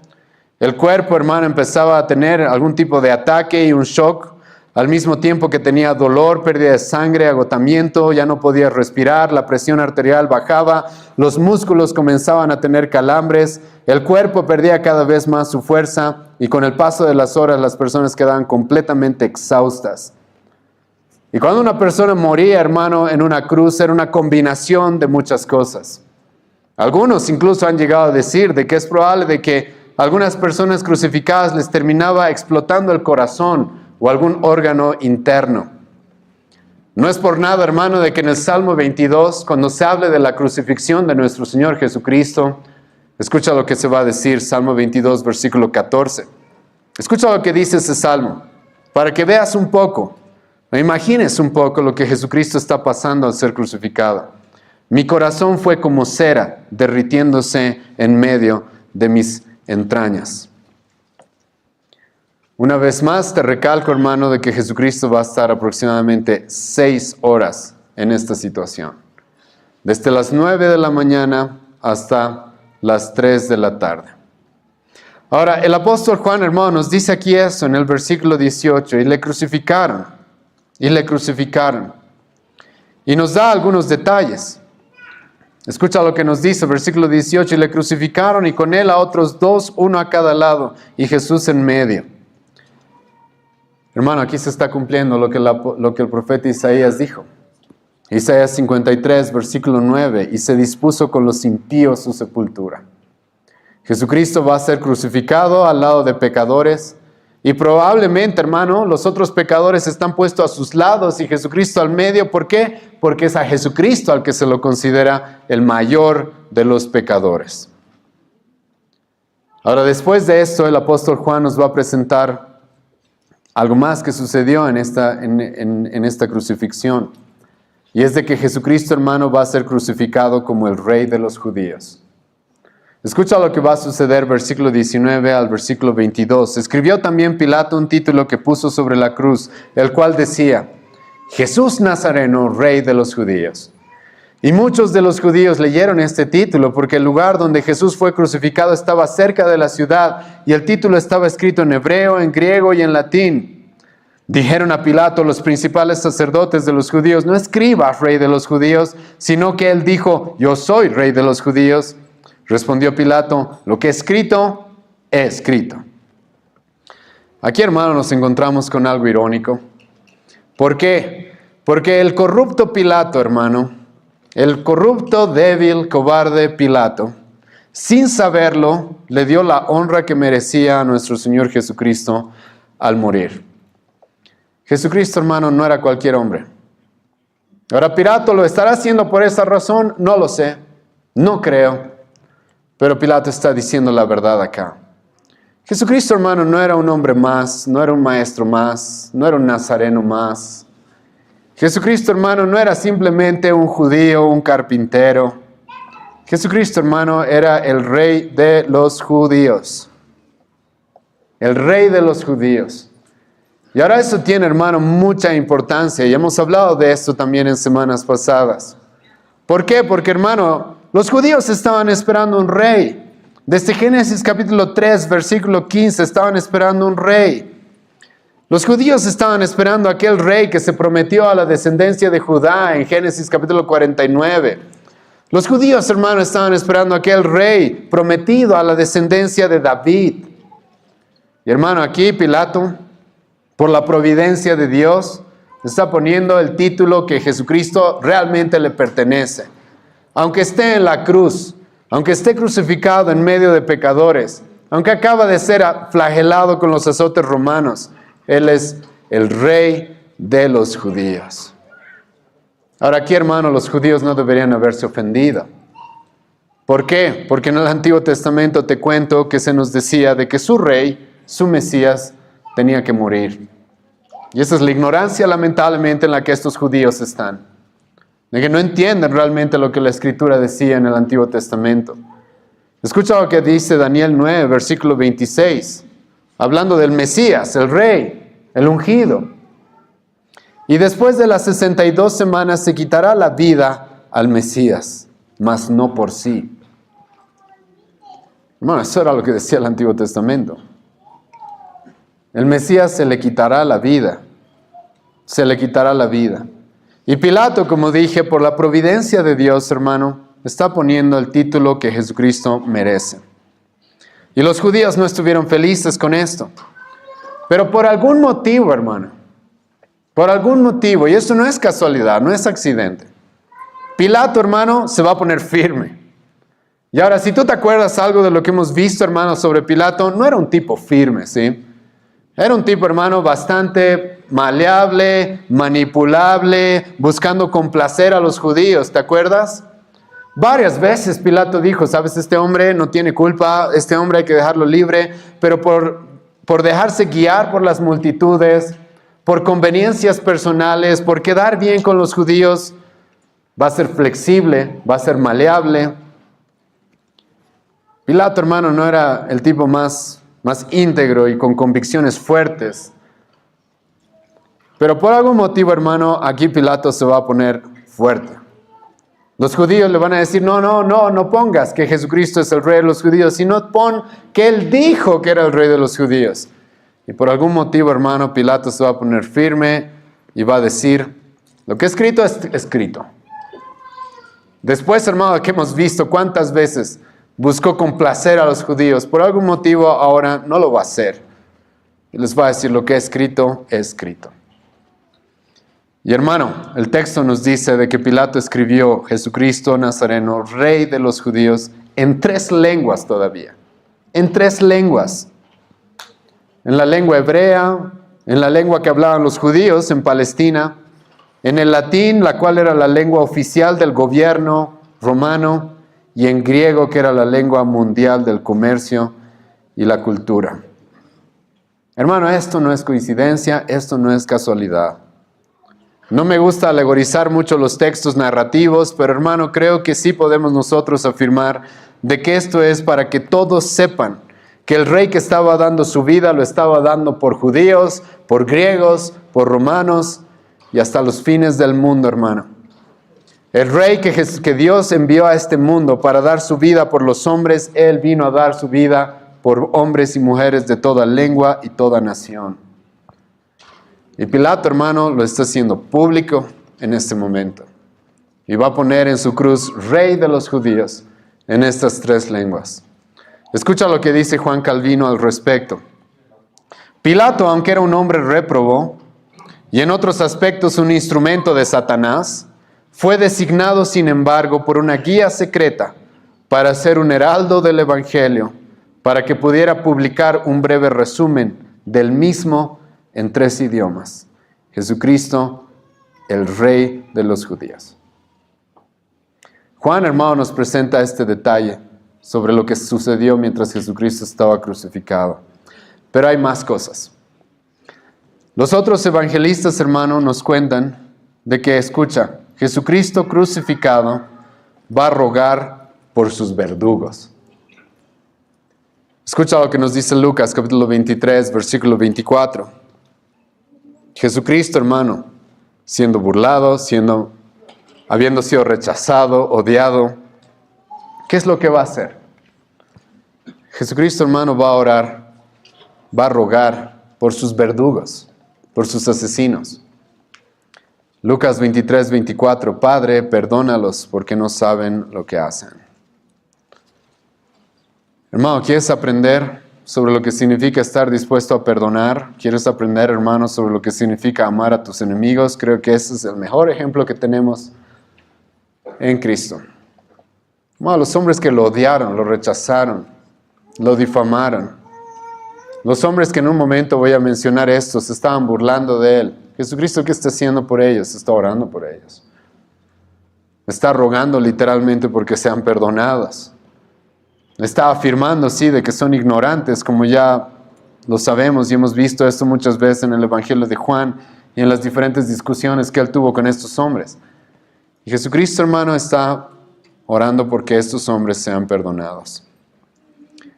El cuerpo, hermano, empezaba a tener algún tipo de ataque y un shock, al mismo tiempo que tenía dolor, pérdida de sangre, agotamiento, ya no podía respirar, la presión arterial bajaba, los músculos comenzaban a tener calambres, el cuerpo perdía cada vez más su fuerza y con el paso de las horas las personas quedaban completamente exhaustas. Y cuando una persona moría, hermano, en una cruz, era una combinación de muchas cosas. Algunos incluso han llegado a decir de que es probable de que algunas personas crucificadas les terminaba explotando el corazón o algún órgano interno. No es por nada, hermano, de que en el Salmo 22, cuando se hable de la crucifixión de nuestro Señor Jesucristo, escucha lo que se va a decir, Salmo 22, versículo 14. Escucha lo que dice ese Salmo, para que veas un poco. Imagines un poco lo que Jesucristo está pasando al ser crucificado. Mi corazón fue como cera derritiéndose en medio de mis entrañas. Una vez más te recalco, hermano, de que Jesucristo va a estar aproximadamente 6 horas en esta situación. Desde las 9 de la mañana hasta las 3 de la tarde. Ahora, el apóstol Juan, hermano, nos dice aquí eso en el versículo 18, y le crucificaron. Y le crucificaron. Y nos da algunos detalles. Escucha lo que nos dice, versículo 18. Y le crucificaron y con él a otros 2, uno a cada lado, y Jesús en medio. Hermano, aquí se está cumpliendo lo que el profeta Isaías dijo. Isaías 53, versículo 9. Y se dispuso con los impíos su sepultura. Jesucristo va a ser crucificado al lado de pecadores. Y probablemente, hermano, los otros pecadores están puestos a sus lados y Jesucristo al medio. ¿Por qué? Porque es a Jesucristo al que se lo considera el mayor de los pecadores. Ahora, después de esto, el apóstol Juan nos va a presentar algo más que sucedió en esta crucifixión. Y es de que Jesucristo, hermano, va a ser crucificado como el Rey de los judíos. Escucha lo que va a suceder, versículo 19 al versículo 22. Escribió también Pilato un título que puso sobre la cruz, el cual decía, Jesús Nazareno, Rey de los judíos. Y muchos de los judíos leyeron este título porque el lugar donde Jesús fue crucificado estaba cerca de la ciudad y el título estaba escrito en hebreo, en griego y en latín. Dijeron a Pilato los principales sacerdotes de los judíos, no escribas Rey de los judíos, sino que él dijo, yo soy Rey de los judíos. Respondió Pilato, lo que he escrito, he escrito. Aquí, hermano, nos encontramos con algo irónico. ¿Por qué? Porque el corrupto Pilato, hermano, el corrupto, débil, cobarde Pilato, sin saberlo, le dio la honra que merecía a nuestro Señor Jesucristo al morir. Jesucristo, hermano, no era cualquier hombre. Ahora, Pilato lo estará haciendo por esa razón, no lo sé, no creo. Pero Pilato está diciendo la verdad acá. Jesucristo, hermano, no era un hombre más, no era un maestro más, no era un nazareno más. Jesucristo, hermano, no era simplemente un judío, un carpintero. Jesucristo, hermano, era el rey de los judíos. El rey de los judíos. Y ahora eso tiene, hermano, mucha importancia. Y hemos hablado de esto también en semanas pasadas. ¿Por qué? Porque, hermano, los judíos estaban esperando un rey. Desde Génesis capítulo 3, versículo 15, estaban esperando un rey. Los judíos estaban esperando a aquel rey que se prometió a la descendencia de Judá en Génesis capítulo 49. Los judíos, hermano, estaban esperando a aquel rey prometido a la descendencia de David. Y hermano, aquí Pilato, por la providencia de Dios, está poniendo el título que Jesucristo realmente le pertenece. Aunque esté en la cruz, aunque esté crucificado en medio de pecadores, aunque acaba de ser flagelado con los azotes romanos, Él es el rey de los judíos. Ahora aquí, hermano, los judíos no deberían haberse ofendido. ¿Por qué? Porque en el Antiguo Testamento te cuento que se nos decía de que su rey, su Mesías, tenía que morir. Y esa es la ignorancia, lamentablemente, en la que estos judíos están. De que no entienden realmente lo que la Escritura decía en el Antiguo Testamento. Escucha lo que dice Daniel 9, versículo 26. Hablando del Mesías, el rey, el ungido. Y después de las 62 semanas se quitará la vida al Mesías, mas no por sí. Bueno, eso era lo que decía el Antiguo Testamento. El Mesías se le quitará la vida. Se le quitará la vida. Y Pilato, como dije, por la providencia de Dios, hermano, está poniendo el título que Jesucristo merece. Y los judíos no estuvieron felices con esto. Pero por algún motivo, hermano, por algún motivo, y esto no es casualidad, no es accidente, Pilato, hermano, se va a poner firme. Y ahora, si tú te acuerdas algo de lo que hemos visto, hermano, sobre Pilato, no era un tipo firme, ¿sí? Era un tipo, hermano, bastante maleable, manipulable, buscando complacer a los judíos, ¿te acuerdas? Varias veces Pilato dijo, sabes, este hombre no tiene culpa, este hombre hay que dejarlo libre, pero por dejarse guiar por las multitudes, por conveniencias personales, por quedar bien con los judíos, va a ser flexible, va a ser maleable. Pilato, hermano, no era el tipo más íntegro y con convicciones fuertes. Pero por algún motivo, hermano, aquí Pilato se va a poner fuerte. Los judíos le van a decir, no pongas que Jesucristo es el rey de los judíos, sino pon que Él dijo que era el rey de los judíos. Y por algún motivo, hermano, Pilato se va a poner firme y va a decir, lo que es escrito es escrito. Después, hermano, que hemos visto cuántas veces buscó complacer a los judíos, por algún motivo ahora no lo va a hacer. Y les va a decir, lo que es escrito es escrito. Y hermano, el texto nos dice de que Pilato escribió Jesucristo Nazareno, rey de los judíos, en 3 lenguas todavía. En 3 lenguas. En la lengua hebrea, en la lengua que hablaban los judíos en Palestina, en el latín, la cual era la lengua oficial del gobierno romano, y en griego, que era la lengua mundial del comercio y la cultura. Hermano, esto no es coincidencia, esto no es casualidad. No me gusta alegorizar mucho los textos narrativos, pero hermano, creo que sí podemos nosotros afirmar de que esto es para que todos sepan que el rey que estaba dando su vida lo estaba dando por judíos, por griegos, por romanos y hasta los fines del mundo, hermano. El rey que Dios envió a este mundo para dar su vida por los hombres, Él vino a dar su vida por hombres y mujeres de toda lengua y toda nación. Y Pilato, hermano, lo está haciendo público en este momento. Y va a poner en su cruz, rey de los judíos, en estas 3 lenguas. Escucha lo que dice Juan Calvino al respecto. Pilato, aunque era un hombre réprobo, y en otros aspectos un instrumento de Satanás, fue designado, sin embargo, por una guía secreta para ser un heraldo del Evangelio, para que pudiera publicar un breve resumen del mismo en 3 idiomas. Jesucristo, el Rey de los judíos. Juan, hermano, nos presenta este detalle sobre lo que sucedió mientras Jesucristo estaba crucificado. Pero hay más cosas. Los otros evangelistas, hermano, nos cuentan de que, escucha, Jesucristo crucificado va a rogar por sus verdugos. Escucha lo que nos dice Lucas, capítulo 23, versículo 24. Jesucristo, hermano, siendo burlado, habiendo sido rechazado, odiado, ¿qué es lo que va a hacer? Jesucristo, hermano, va a orar, va a rogar por sus verdugos, por sus asesinos. Lucas 23, 24, Padre, perdónalos porque no saben lo que hacen. Hermano, ¿quieres aprender sobre lo que significa estar dispuesto a perdonar? ¿Quieres aprender, hermano, sobre lo que significa amar a tus enemigos? Creo que ese es el mejor ejemplo que tenemos en Cristo. Hermano, los hombres que lo odiaron, lo rechazaron, lo difamaron. Los hombres que en un momento voy a mencionar esto, se estaban burlando de él. Jesucristo, ¿qué está haciendo por ellos? Está orando por ellos. Está rogando literalmente porque sean perdonados. Está afirmando, sí, de que son ignorantes, como ya lo sabemos y hemos visto esto muchas veces en el Evangelio de Juan y en las diferentes discusiones que él tuvo con estos hombres. Y Jesucristo, hermano, está orando porque estos hombres sean perdonados.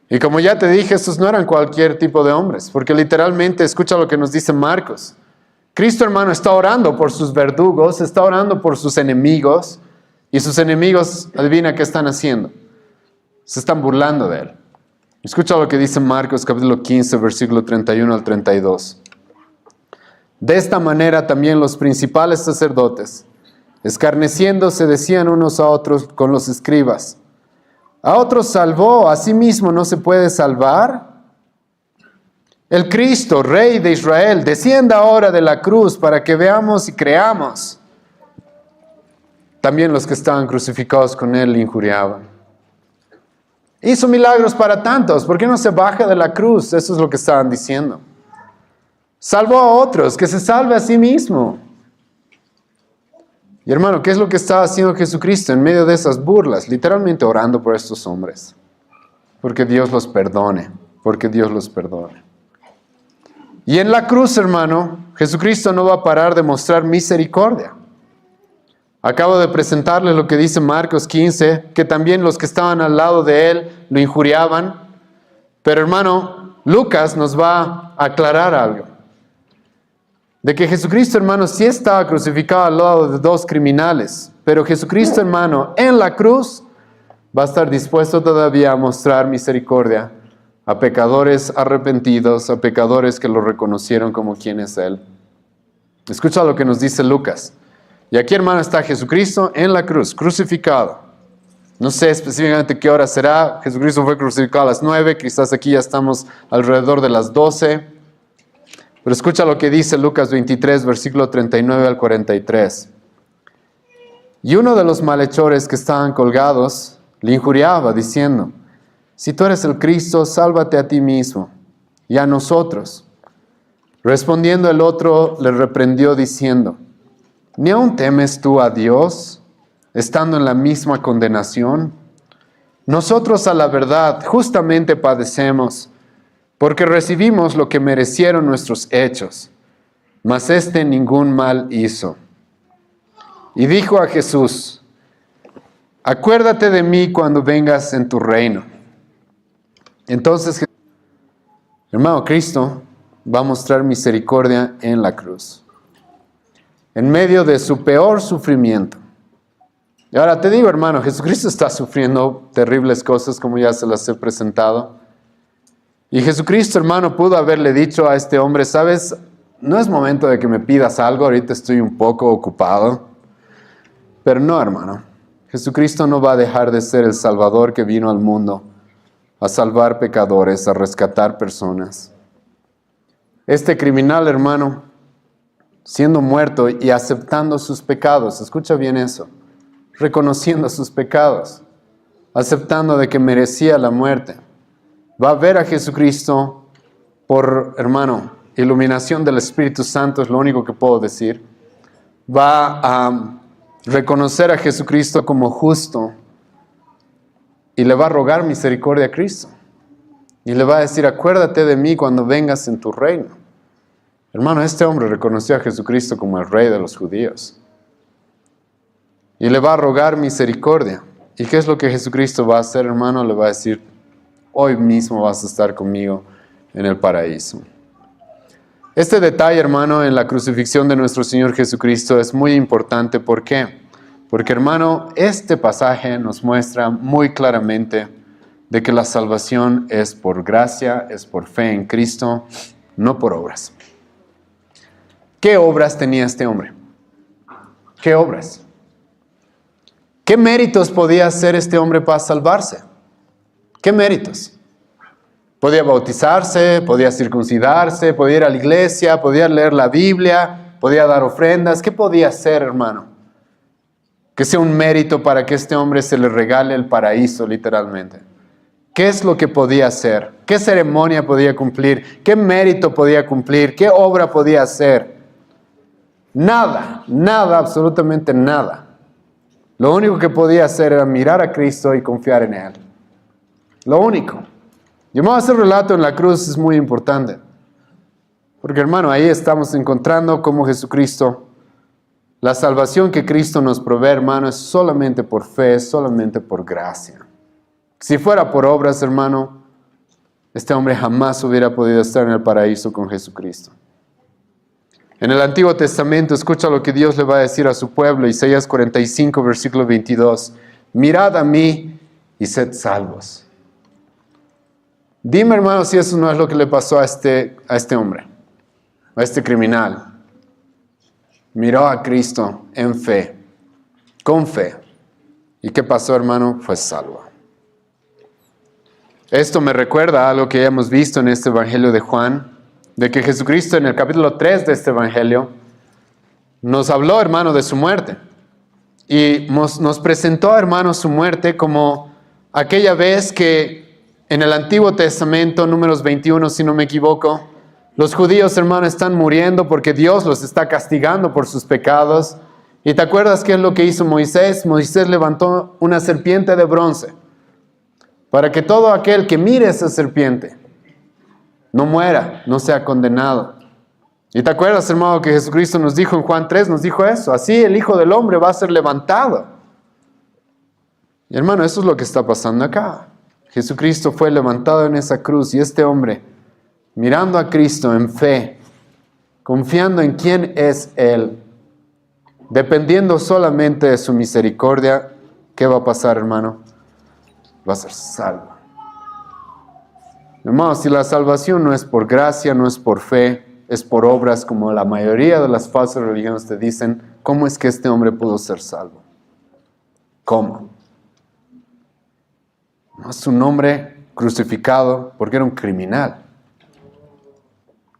Y como ya te dije, estos no eran cualquier tipo de hombres, porque literalmente, escucha lo que nos dice Marcos. Cristo, hermano, está orando por sus verdugos, está orando por sus enemigos, y sus enemigos, adivina qué están haciendo. Se están burlando de él. Escucha lo que dice Marcos, capítulo 15, versículo 31 al 32. De esta manera también los principales sacerdotes, escarneciéndose, decían unos a otros con los escribas: ¿a otros salvó, a sí mismo no se puede salvar? El Cristo, Rey de Israel, descienda ahora de la cruz para que veamos y creamos. También los que estaban crucificados con él le injuriaban. Hizo milagros para tantos, ¿por qué no se baja de la cruz? Eso es lo que estaban diciendo. Salvó a otros, que se salve a sí mismo. Y hermano, ¿qué es lo que estaba haciendo Jesucristo en medio de esas burlas? Literalmente orando por estos hombres. Porque Dios los perdone, porque Dios los perdone. Y en la cruz, hermano, Jesucristo no va a parar de mostrar misericordia. Acabo de presentarles lo que dice Marcos 15, que también los que estaban al lado de él lo injuriaban. Pero hermano, Lucas nos va a aclarar algo. De que Jesucristo, hermano, sí estaba crucificado al lado de dos criminales. Pero Jesucristo, hermano, en la cruz va a estar dispuesto todavía a mostrar misericordia a pecadores arrepentidos, a pecadores que lo reconocieron como quien es él. Escucha lo que nos dice Lucas. Y aquí, hermano, está Jesucristo en la cruz, crucificado. No sé específicamente qué hora será. Jesucristo fue crucificado a las 9, quizás aquí ya estamos alrededor de las 12. Pero escucha lo que dice Lucas 23, versículo 39 al 43. Y uno de los malhechores que estaban colgados le injuriaba, diciendo: si tú eres el Cristo, sálvate a ti mismo y a nosotros. Respondiendo el otro, le reprendió diciendo: ¿ni aún temes tú a Dios, estando en la misma condenación? Nosotros a la verdad justamente padecemos, porque recibimos lo que merecieron nuestros hechos, mas éste ningún mal hizo. Y dijo a Jesús: acuérdate de mí cuando vengas en tu reino. Entonces, hermano, Cristo va a mostrar misericordia en la cruz, en medio de su peor sufrimiento. Y ahora te digo, hermano, Jesucristo está sufriendo terribles cosas, como ya se las he presentado. Y Jesucristo, hermano, pudo haberle dicho a este hombre: sabes, no es momento de que me pidas algo, ahorita estoy un poco ocupado. Pero no, hermano, Jesucristo no va a dejar de ser el Salvador que vino al mundo a salvar pecadores, a rescatar personas. Este criminal, hermano, siendo muerto y aceptando sus pecados, escucha bien eso, reconociendo sus pecados, aceptando de que merecía la muerte, va a ver a Jesucristo por, hermano, iluminación del Espíritu Santo, es lo único que puedo decir. Va a reconocer a Jesucristo como justo y le va a rogar misericordia a Cristo. Y le va a decir: acuérdate de mí cuando vengas en tu reino. Hermano, este hombre reconoció a Jesucristo como el Rey de los judíos. Y le va a rogar misericordia. ¿Y qué es lo que Jesucristo va a hacer, hermano? Le va a decir, hoy mismo vas a estar conmigo en el paraíso. Este detalle, hermano, en la crucifixión de nuestro Señor Jesucristo es muy importante. ¿Por qué? Porque, hermano, este pasaje nos muestra muy claramente de que la salvación es por gracia, es por fe en Cristo, no por obras. ¿Qué obras tenía este hombre? ¿Qué obras? ¿Qué méritos podía hacer este hombre para salvarse? ¿Qué méritos? Podía bautizarse, podía circuncidarse, podía ir a la iglesia, podía leer la Biblia, podía dar ofrendas. ¿Qué podía hacer, hermano? Que sea un mérito para que este hombre se le regale el paraíso, literalmente. ¿Qué es lo que podía hacer? ¿Qué ceremonia podía cumplir? ¿Qué mérito podía cumplir? ¿Qué obra podía hacer? Nada, nada, absolutamente nada. Lo único que podía hacer era mirar a Cristo y confiar en Él. Lo único. Y ese relato en la cruz es muy importante. Porque, hermano, ahí estamos encontrando cómo Jesucristo, la salvación que Cristo nos provee, hermano, es solamente por fe, es solamente por gracia. Si fuera por obras, hermano, este hombre jamás hubiera podido estar en el paraíso con Jesucristo. En el Antiguo Testamento, escucha lo que Dios le va a decir a su pueblo, Isaías 45, versículo 22. Mirad a mí y sed salvos. Dime, hermano, si eso no es lo que le pasó a este hombre, a este criminal. Miró a Cristo en fe, con fe. ¿Y qué pasó, hermano? Fue salvo. Esto me recuerda a lo que ya hemos visto en este Evangelio de Juan, de que Jesucristo en el capítulo 3 de este Evangelio nos habló, hermano, de su muerte. Y nos presentó, hermano, su muerte como aquella vez que en el Antiguo Testamento, Números 21, si no me equivoco, los judíos, hermano, están muriendo porque Dios los está castigando por sus pecados. ¿Y te acuerdas qué es lo que hizo Moisés? Moisés levantó una serpiente de bronce para que todo aquel que mire esa serpiente no muera, no sea condenado. ¿Y te acuerdas, hermano, que Jesucristo nos dijo en Juan 3, nos dijo eso? Así el Hijo del Hombre va a ser levantado. Y hermano, eso es lo que está pasando acá. Jesucristo fue levantado en esa cruz y este hombre, mirando a Cristo en fe, confiando en quién es Él, dependiendo solamente de su misericordia, ¿qué va a pasar, hermano? Va a ser salvo. Hermanos, si la salvación no es por gracia, no es por fe, es por obras, como la mayoría de las falsas religiones te dicen, ¿cómo es que este hombre pudo ser salvo? ¿Cómo? No es un hombre crucificado porque era un criminal.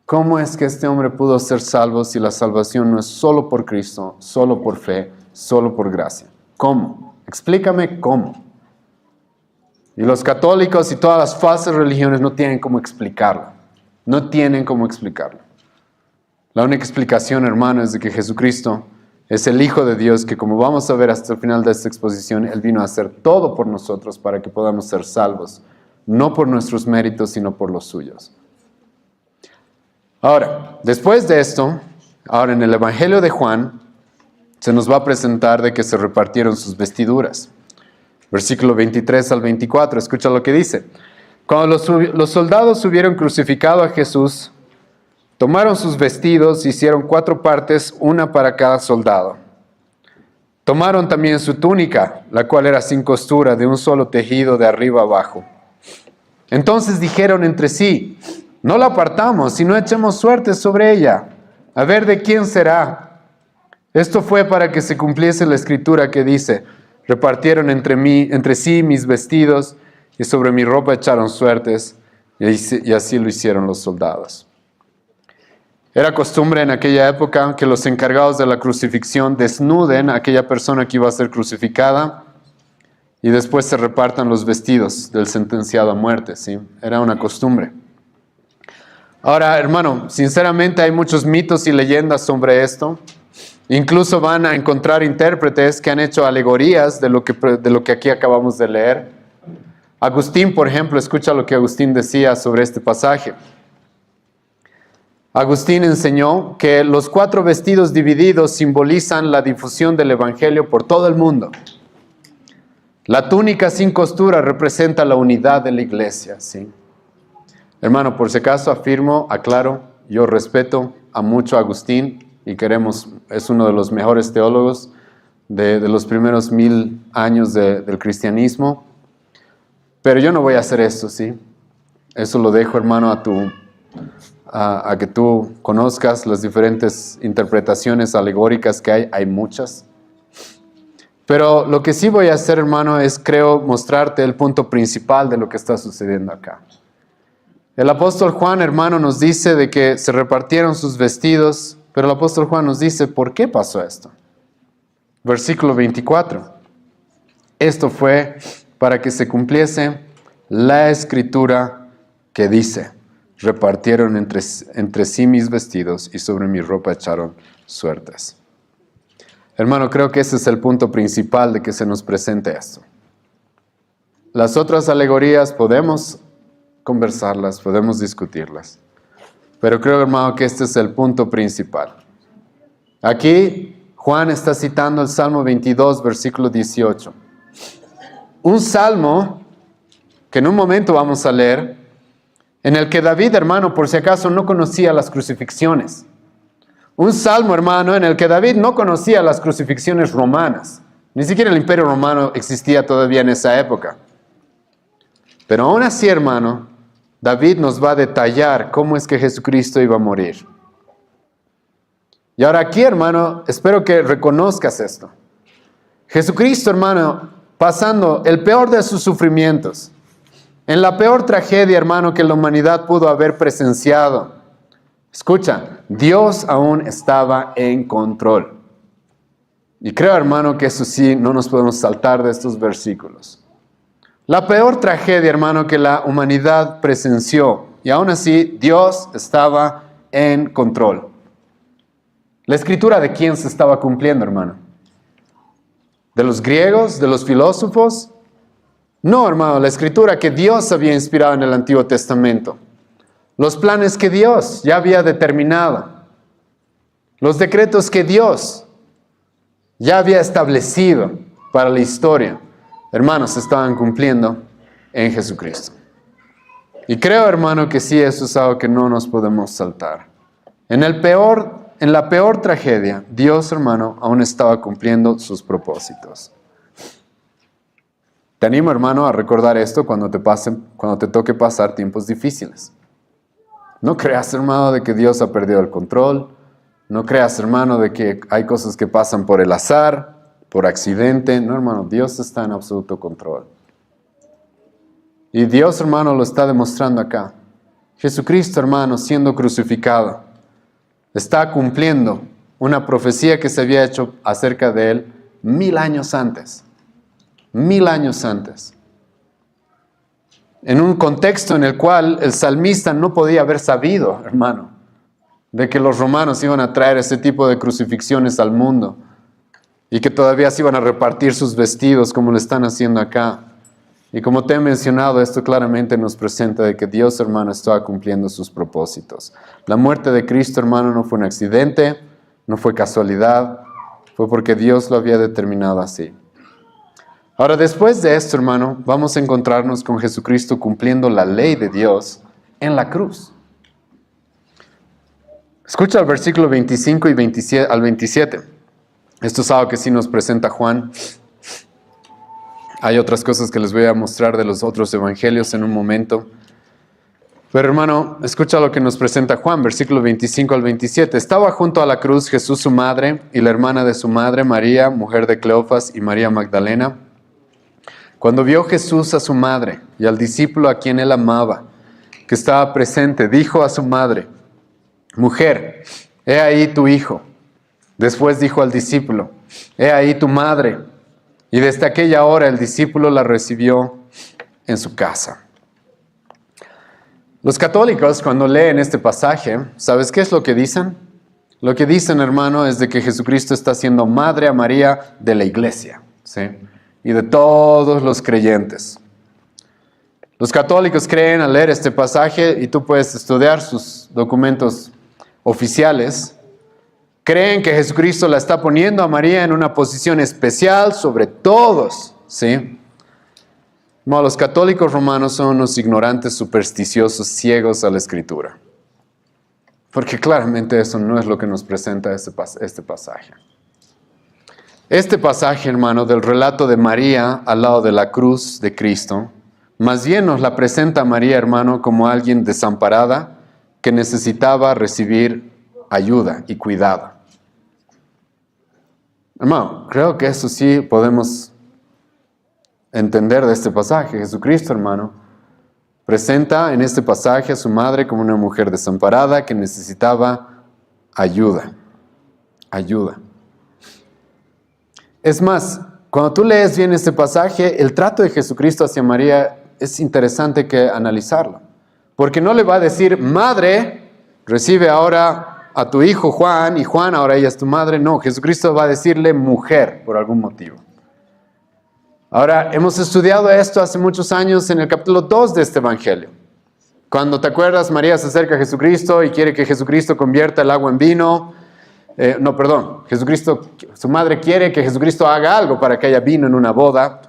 ¿Cómo es que este hombre pudo ser salvo si la salvación no es solo por Cristo, solo por fe, solo por gracia? ¿Cómo? Explícame cómo. Y los católicos y todas las falsas religiones no tienen cómo explicarlo. No tienen cómo explicarlo. La única explicación, hermano, es de que Jesucristo es el Hijo de Dios, que como vamos a ver hasta el final de esta exposición, Él vino a hacer todo por nosotros para que podamos ser salvos. No por nuestros méritos, sino por los suyos. Ahora, después de esto, ahora en el Evangelio de Juan, se nos va a presentar de que se repartieron sus vestiduras. Versículo 23 al 24, escucha lo que dice. Cuando los soldados hubieron crucificado a Jesús, tomaron sus vestidos, hicieron 4 partes, una para cada soldado. Tomaron también su túnica, la cual era sin costura, de un solo tejido de arriba abajo. Entonces dijeron entre sí, no la partamos, sino echemos suerte sobre ella, a ver de quién será. Esto fue para que se cumpliese la escritura que dice, repartieron entre sí mis vestidos y sobre mi ropa echaron suertes, y así lo hicieron los soldados. Era costumbre en aquella época que los encargados de la crucifixión desnuden a aquella persona que iba a ser crucificada y después se repartan los vestidos del sentenciado a muerte, ¿sí? Era una costumbre. Ahora, hermano, sinceramente hay muchos mitos y leyendas sobre esto. Incluso van a encontrar intérpretes que han hecho alegorías de lo que aquí acabamos de leer. Agustín, por ejemplo, escucha lo que Agustín decía sobre este pasaje. Agustín enseñó que los 4 vestidos divididos simbolizan la difusión del Evangelio por todo el mundo. La túnica sin costura representa la unidad de la iglesia, ¿sí? Hermano, por si acaso afirmo, aclaro, yo respeto a mucho a Agustín y es uno de los mejores teólogos de los primeros 1000 años del cristianismo, pero yo no voy a hacer esto, ¿sí? Eso lo dejo, hermano, a que tú conozcas las diferentes interpretaciones alegóricas que hay muchas. Pero lo que sí voy a hacer, hermano, es, creo, mostrarte el punto principal de lo que está sucediendo acá. El apóstol Juan, hermano, nos dice de que se repartieron sus vestidos, pero el apóstol Juan nos dice, ¿por qué pasó esto? Versículo 24. Esto fue para que se cumpliese la escritura que dice, repartieron entre sí mis vestidos y sobre mi ropa echaron suertes. Hermano, creo que ese es el punto principal de que se nos presente esto. Las otras alegorías podemos conversarlas, podemos discutirlas, pero creo, hermano, que este es el punto principal. Aquí Juan está citando el Salmo 22, versículo 18. Un salmo que en un momento vamos a leer, en el que David, hermano, por si acaso no conocía las crucifixiones. Un salmo, hermano, en el que David no conocía las crucifixiones romanas. Ni siquiera el Imperio Romano existía todavía en esa época. Pero aún así, hermano, David nos va a detallar cómo es que Jesucristo iba a morir. Y ahora aquí, hermano, espero que reconozcas esto. Jesucristo, hermano, pasando el peor de sus sufrimientos, en la peor tragedia, hermano, que la humanidad pudo haber presenciado. Escucha, Dios aún estaba en control. Y creo, hermano, que eso sí, no nos podemos saltar de estos versículos. La peor tragedia, hermano, que la humanidad presenció. Y aún así, Dios estaba en control. ¿La escritura de quién se estaba cumpliendo, hermano? ¿De los griegos? ¿De los filósofos? No, hermano, la escritura que Dios había inspirado en el Antiguo Testamento. Los planes que Dios ya había determinado. Los decretos que Dios ya había establecido para la historia. Hermanos, se estaban cumpliendo en Jesucristo. Y creo, hermano, que sí, eso es algo que no nos podemos saltar. En la peor tragedia, Dios, hermano, aún estaba cumpliendo sus propósitos. Te animo, hermano, a recordar esto cuando te toque pasar tiempos difíciles. No creas, hermano, de que Dios ha perdido el control. No creas, hermano, de que hay cosas que pasan por el azar, por accidente. No, hermano, Dios está en absoluto control. Y Dios, hermano, lo está demostrando acá. Jesucristo, hermano, siendo crucificado, está cumpliendo una profecía que se había hecho acerca de él 1000 años antes. 1000 años antes. En un contexto en el cual el salmista no podía haber sabido, hermano, de que los romanos iban a traer ese tipo de crucifixiones al mundo y que todavía se iban a repartir sus vestidos como lo están haciendo acá. Y como te he mencionado, esto claramente nos presenta de que Dios, hermano, estaba cumpliendo sus propósitos. La muerte de Cristo, hermano, no fue un accidente, no fue casualidad, fue porque Dios lo había determinado así. Ahora, después de esto, hermano, vamos a encontrarnos con Jesucristo cumpliendo la ley de Dios en la cruz. Escucha el versículo 25 y 27 al 27. Esto es algo que sí nos presenta Juan. Hay otras cosas que les voy a mostrar de los otros evangelios en un momento. Pero hermano, escucha lo que nos presenta Juan, versículo 25 al 27. Estaba junto a la cruz Jesús su madre y la hermana de su madre, María, mujer de Cleofas, y María Magdalena. Cuando vio Jesús a su madre y al discípulo a quien él amaba, que estaba presente, dijo a su madre, mujer, he ahí tu hijo. Después dijo al discípulo, he ahí tu madre. Y desde aquella hora el discípulo la recibió en su casa. Los católicos, cuando leen este pasaje, ¿sabes qué es lo que dicen? Lo que dicen, hermano, es de que Jesucristo está siendo madre a María de la iglesia, ¿sí? Y de todos los creyentes. Los católicos creen al leer este pasaje, y tú puedes estudiar sus documentos oficiales, creen que Jesucristo la está poniendo a María en una posición especial sobre todos, ¿sí? No, los católicos romanos son unos ignorantes, supersticiosos, ciegos a la Escritura. Porque claramente eso no es lo que nos presenta este pasaje. Este pasaje, hermano, del relato de María al lado de la cruz de Cristo, más bien nos la presenta a María, hermano, como alguien desamparada que necesitaba recibir ayuda y cuidado. Hermano, creo que eso sí podemos entender de este pasaje. Jesucristo, hermano, presenta en este pasaje a su madre como una mujer desamparada que necesitaba ayuda. Ayuda. Es más, cuando tú lees bien este pasaje, el trato de Jesucristo hacia María es interesante que analizarlo. Porque no le va a decir, madre, recibe ahora a tu hijo Juan, y Juan, ahora ella es tu madre. No, Jesucristo va a decirle mujer por algún motivo. Ahora, hemos estudiado esto hace muchos años en el capítulo 2 de este evangelio. Cuando, ¿te acuerdas? María se acerca a Jesucristo y quiere que Jesucristo convierta el agua en vino. Jesucristo, su madre quiere que Jesucristo haga algo para que haya vino en una boda.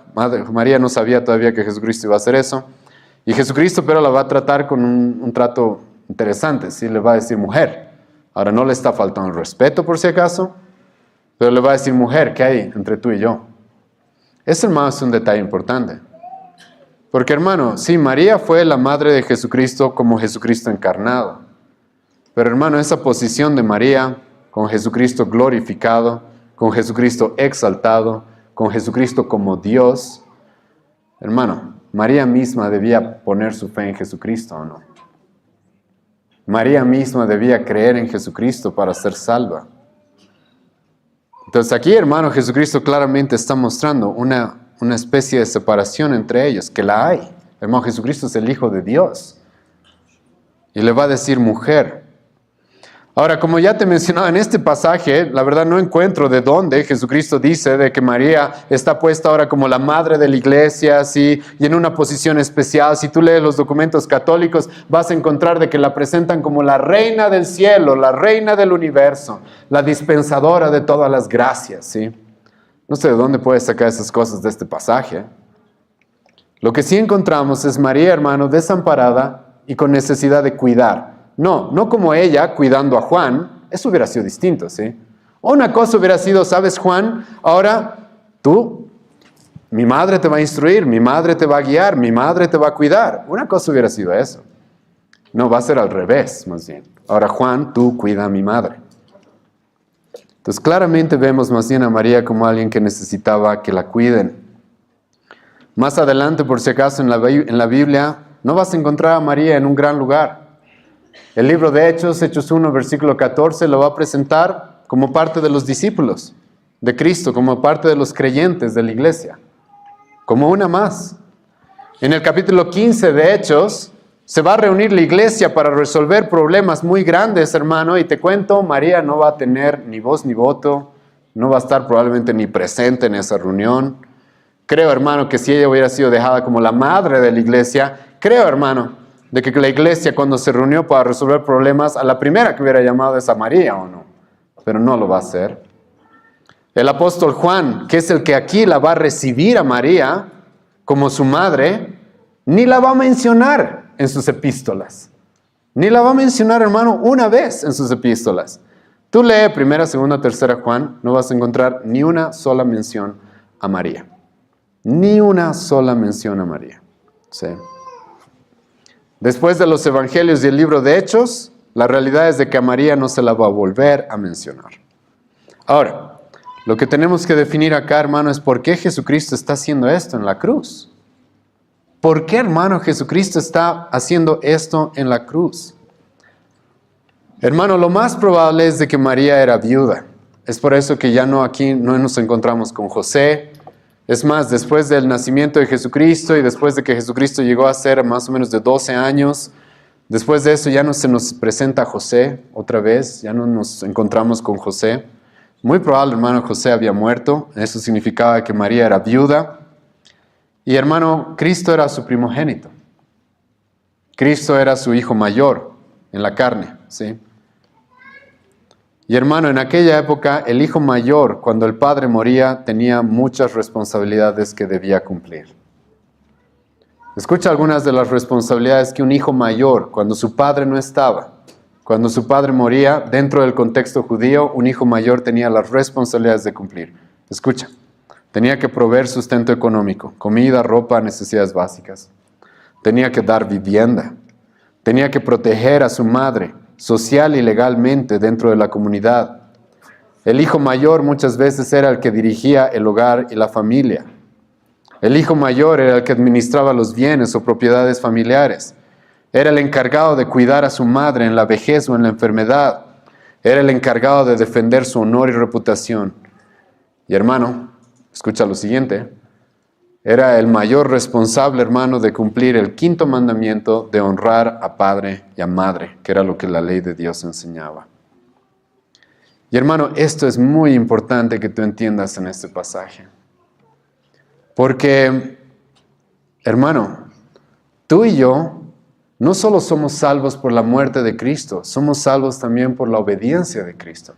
María no sabía todavía que Jesucristo iba a hacer eso. Y Jesucristo, pero la va a tratar con un trato interesante. ¿Sí? Le va a decir mujer. Ahora, no le está faltando el respeto por si acaso, pero le va a decir mujer, ¿qué hay entre tú y yo? Ese, hermano, es un detalle importante. Porque, hermano, sí, María fue la madre de Jesucristo como Jesucristo encarnado. Pero, hermano, esa posición de María con Jesucristo glorificado, con Jesucristo exaltado, con Jesucristo como Dios, hermano, María misma debía poner su fe en Jesucristo, ¿o no? María misma debía creer en Jesucristo para ser salva. Entonces aquí, hermano, Jesucristo claramente está mostrando una especie de separación entre ellos, que la hay. Hermano, Jesucristo es el Hijo de Dios. Y le va a decir mujer. Ahora, como ya te mencionaba en este pasaje, la verdad no encuentro de dónde Jesucristo dice de que María está puesta ahora como la madre de la iglesia, ¿sí? Y en una posición especial. Si tú lees los documentos católicos, vas a encontrar de que la presentan como la reina del cielo, la reina del universo, la dispensadora de todas las gracias, ¿sí? No sé de dónde puedes sacar esas cosas de este pasaje. Lo que sí encontramos es María, hermano, desamparada y con necesidad de cuidar. No como ella cuidando a Juan, eso hubiera sido distinto, ¿sí? O una cosa hubiera sido, ¿sabes, Juan? Ahora tú, mi madre te va a instruir, mi madre te va a guiar, mi madre te va a cuidar. Una cosa hubiera sido eso. No, va a ser al revés, más bien. Ahora, Juan, tú cuida a mi madre. Entonces, claramente vemos más bien a María como alguien que necesitaba que la cuiden. Más adelante, por si acaso, en la Biblia, no vas a encontrar a María en un gran lugar. El libro de Hechos 1, versículo 14, lo va a presentar como parte de los discípulos de Cristo, como parte de los creyentes de la iglesia, como una más. En el capítulo 15 de Hechos, se va a reunir la iglesia para resolver problemas muy grandes, hermano, y te cuento, María no va a tener ni voz ni voto, no va a estar probablemente ni presente en esa reunión. Creo, hermano, que si ella hubiera sido dejada como la madre de la iglesia, creo, hermano, de que la iglesia cuando se reunió para resolver problemas, a la primera que hubiera llamado es a María, ¿o no? Pero no lo va a hacer. El apóstol Juan, que es el que aquí la va a recibir a María como su madre, ni la va a mencionar en sus epístolas. Ni la va a mencionar, hermano, una vez en sus epístolas. Tú lee 1, 2, 3 Juan, no vas a encontrar ni una sola mención a María. Ni una sola mención a María. ¿Sí? Después de los evangelios y el libro de Hechos, la realidad es de que a María no se la va a volver a mencionar. Ahora, lo que tenemos que definir acá, hermano, es por qué Jesucristo está haciendo esto en la cruz. ¿Por qué, hermano, Jesucristo está haciendo esto en la cruz? Hermano, lo más probable es de que María era viuda. Es por eso que ya aquí no nos encontramos con José. Es más, después del nacimiento de Jesucristo y después de que Jesucristo llegó a ser más o menos de 12 años, después de eso ya no se nos presenta José otra vez, ya no nos encontramos con José. Muy probable, hermano, José había muerto, eso significaba que María era viuda. Y hermano, Cristo era su primogénito. Cristo era su hijo mayor en la carne, ¿sí? Y hermano, en aquella época, el hijo mayor, cuando el padre moría, tenía muchas responsabilidades que debía cumplir. Escucha algunas de las responsabilidades que un hijo mayor, cuando su padre no estaba, cuando su padre moría, dentro del contexto judío, un hijo mayor tenía las responsabilidades de cumplir. Escucha, tenía que proveer sustento económico, comida, ropa, necesidades básicas. Tenía que dar vivienda. Tenía que proteger a su madre, social y legalmente dentro de la comunidad. El hijo mayor muchas veces era el que dirigía el hogar y la familia. El hijo mayor era el que administraba los bienes o propiedades familiares. Era el encargado de cuidar a su madre en la vejez o en la enfermedad. Era el encargado de defender su honor y reputación. Y hermano, escucha lo siguiente. Era el mayor responsable, hermano, de cumplir el quinto mandamiento de honrar a padre y a madre, que era lo que la ley de Dios enseñaba. Y hermano, esto es muy importante que tú entiendas en este pasaje. Porque, hermano, tú y yo no solo somos salvos por la muerte de Cristo, somos salvos también por la obediencia de Cristo.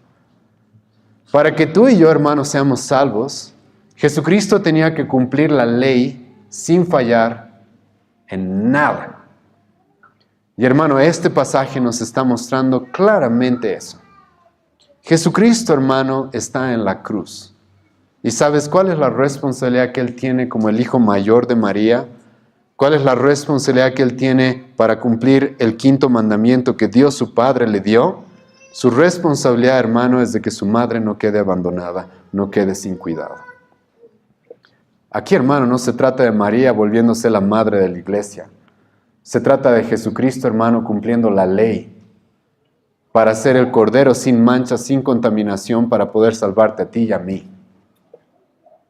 Para que tú y yo, hermano, seamos salvos, Jesucristo tenía que cumplir la ley sin fallar en nada. Y hermano, este pasaje nos está mostrando claramente eso. Jesucristo, hermano, está en la cruz. ¿Y sabes cuál es la responsabilidad que Él tiene como el hijo mayor de María? ¿Cuál es la responsabilidad que Él tiene para cumplir el quinto mandamiento que Dios su Padre le dio? Su responsabilidad, hermano, es de que su madre no quede abandonada, no quede sin cuidado. Aquí, hermano, no se trata de María volviéndose la madre de la iglesia. Se trata de Jesucristo, hermano, cumpliendo la ley para ser el cordero sin mancha, sin contaminación, para poder salvarte a ti y a mí.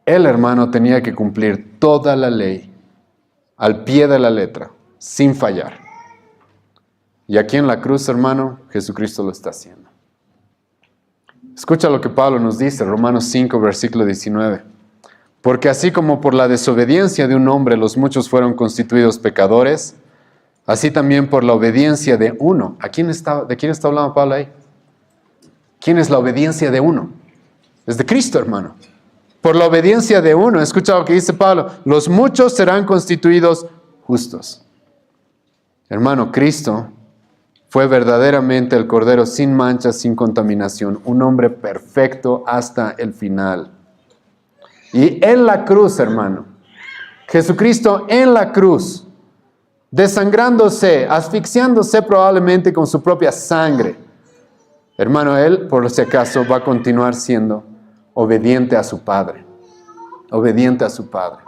Él, hermano, tenía que cumplir toda la ley al pie de la letra, sin fallar. Y aquí en la cruz, hermano, Jesucristo lo está haciendo. Escucha lo que Pablo nos dice, Romanos 5, versículo 19. Porque así como por la desobediencia de un hombre los muchos fueron constituidos pecadores, así también por la obediencia de uno. ¿De quién está hablando Pablo ahí? ¿Quién es la obediencia de uno? Es de Cristo, hermano. Por la obediencia de uno, escucha lo que dice Pablo, los muchos serán constituidos justos. Hermano, Cristo fue verdaderamente el Cordero sin mancha, sin contaminación, un hombre perfecto hasta el final. Y en la cruz, hermano, Jesucristo en la cruz, desangrándose, asfixiándose probablemente con su propia sangre. Hermano, Él, por si acaso, va a continuar siendo obediente a su Padre. Obediente a su Padre.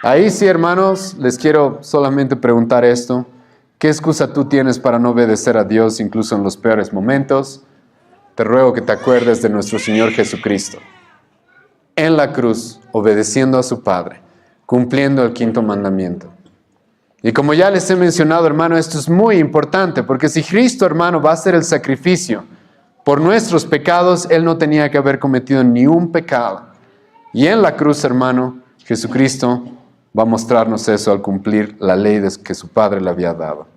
Ahí sí, hermanos, les quiero solamente preguntar esto. ¿Qué excusa tú tienes para no obedecer a Dios incluso en los peores momentos? Te ruego que te acuerdes de nuestro Señor Jesucristo. En la cruz, obedeciendo a su Padre, cumpliendo el quinto mandamiento. Y como ya les he mencionado, hermano, esto es muy importante, porque si Cristo, hermano, va a hacer el sacrificio por nuestros pecados, Él no tenía que haber cometido ni un pecado. Y en la cruz, hermano, Jesucristo va a mostrarnos eso al cumplir la ley que su Padre le había dado.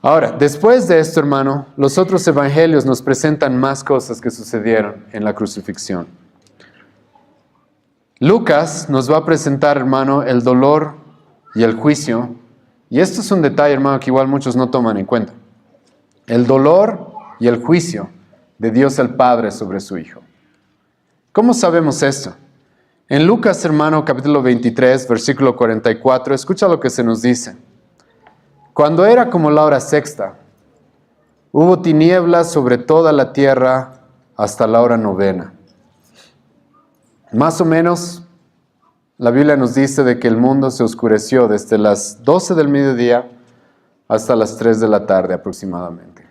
Ahora, después de esto, hermano, los otros evangelios nos presentan más cosas que sucedieron en la crucifixión. Lucas nos va a presentar, hermano, el dolor y el juicio. Y esto es un detalle, hermano, que igual muchos no toman en cuenta. El dolor y el juicio de Dios el Padre sobre su Hijo. ¿Cómo sabemos esto? En Lucas, hermano, capítulo 23, versículo 44, escucha lo que se nos dice. Cuando era como la hora sexta, hubo tinieblas sobre toda la tierra hasta la hora novena. Más o menos, la Biblia nos dice de que el mundo se oscureció desde las 12 del mediodía hasta las 3 de la tarde aproximadamente.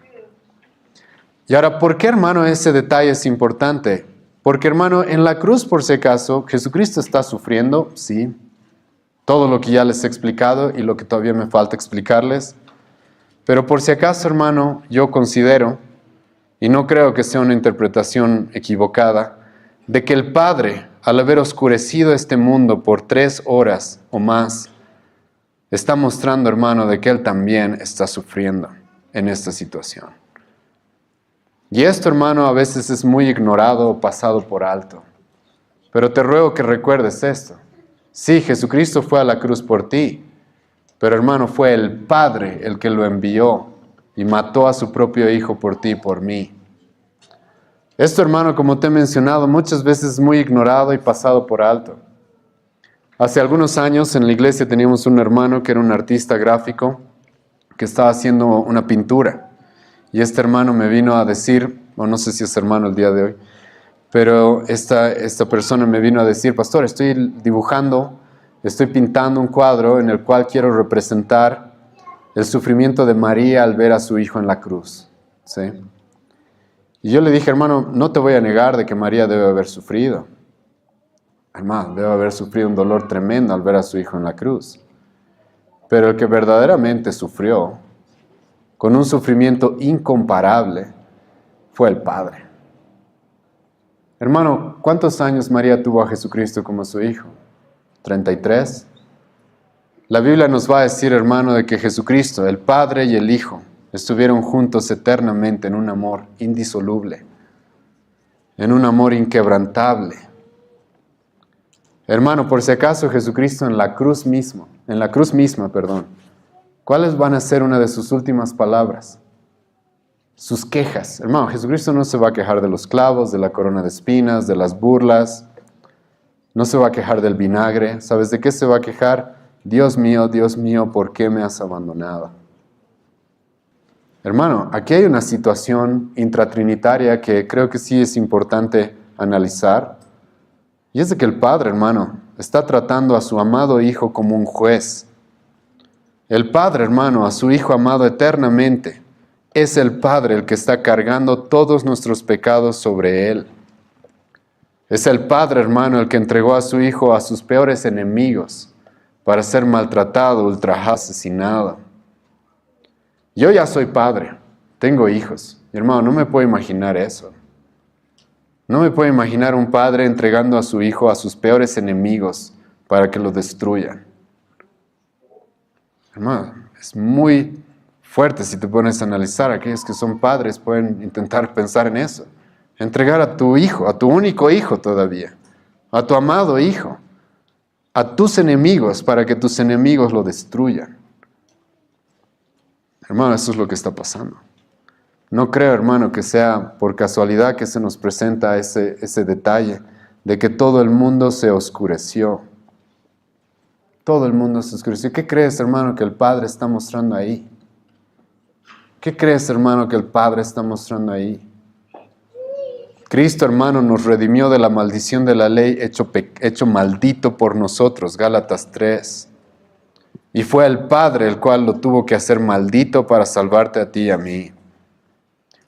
Y ahora, ¿por qué, hermano, ese detalle es importante? Porque, hermano, en la cruz, por si acaso, Jesucristo está sufriendo, sí. Todo lo que ya les he explicado y lo que todavía me falta explicarles. Pero por si acaso, hermano, yo considero, y no creo que sea una interpretación equivocada, de que el Padre, al haber oscurecido este mundo por 3 horas o más, está mostrando, hermano, de que Él también está sufriendo en esta situación. Y esto, hermano, a veces es muy ignorado o pasado por alto. Pero te ruego que recuerdes esto. Sí, Jesucristo fue a la cruz por ti, pero hermano, fue el Padre el que lo envió y mató a su propio Hijo por ti y por mí. Esto, hermano, como te he mencionado, muchas veces es muy ignorado y pasado por alto. Hace algunos años en la iglesia teníamos un hermano que era un artista gráfico que estaba haciendo una pintura. Y este hermano me vino a decir, o no sé si es hermano el día de hoy, pero esta persona me vino a decir, pastor, estoy pintando un cuadro en el cual quiero representar el sufrimiento de María al ver a su hijo en la cruz. ¿Sí? Y yo le dije, hermano, no te voy a negar de que María debe haber sufrido. Hermano, debe haber sufrido un dolor tremendo al ver a su hijo en la cruz. Pero el que verdaderamente sufrió, con un sufrimiento incomparable, fue el Padre. Hermano, ¿cuántos años María tuvo a Jesucristo como su hijo? 33. La Biblia nos va a decir, hermano, de que Jesucristo, el Padre y el Hijo, estuvieron juntos eternamente en un amor indisoluble, en un amor inquebrantable. Hermano, por si acaso Jesucristo en la cruz misma, ¿cuáles van a ser una de sus últimas palabras? Sus quejas. Hermano, Jesucristo no se va a quejar de los clavos, de la corona de espinas, de las burlas, no se va a quejar del vinagre. ¿Sabes de qué se va a quejar? Dios mío, ¿por qué me has abandonado? Hermano, aquí hay una situación intratrinitaria que creo que sí es importante analizar. Y es de que el Padre, hermano, está tratando a su amado Hijo como un juez. El Padre, hermano, a su Hijo amado eternamente, es el Padre el que está cargando todos nuestros pecados sobre Él. Es el Padre, hermano, el que entregó a su Hijo a sus peores enemigos para ser maltratado, ultrajado, asesinado. Yo ya soy padre, tengo hijos. Y hermano, no me puedo imaginar eso. No me puedo imaginar un padre entregando a su hijo a sus peores enemigos para que lo destruyan. Hermano, es muy fuerte si te pones a analizar. Aquellos que son padres pueden intentar pensar en eso. Entregar a tu hijo, a tu único hijo todavía, a tu amado hijo, a tus enemigos para que tus enemigos lo destruyan. Hermano, eso es lo que está pasando. No creo, hermano, que sea por casualidad que se nos presenta ese detalle de que todo el mundo se oscureció. Todo el mundo se oscureció. ¿Qué crees, hermano, que el Padre está mostrando ahí? ¿Qué crees, hermano, que el Padre está mostrando ahí? Cristo, hermano, nos redimió de la maldición de la ley, hecho maldito por nosotros, Gálatas 3. Y fue el Padre el cual lo tuvo que hacer maldito para salvarte a ti y a mí.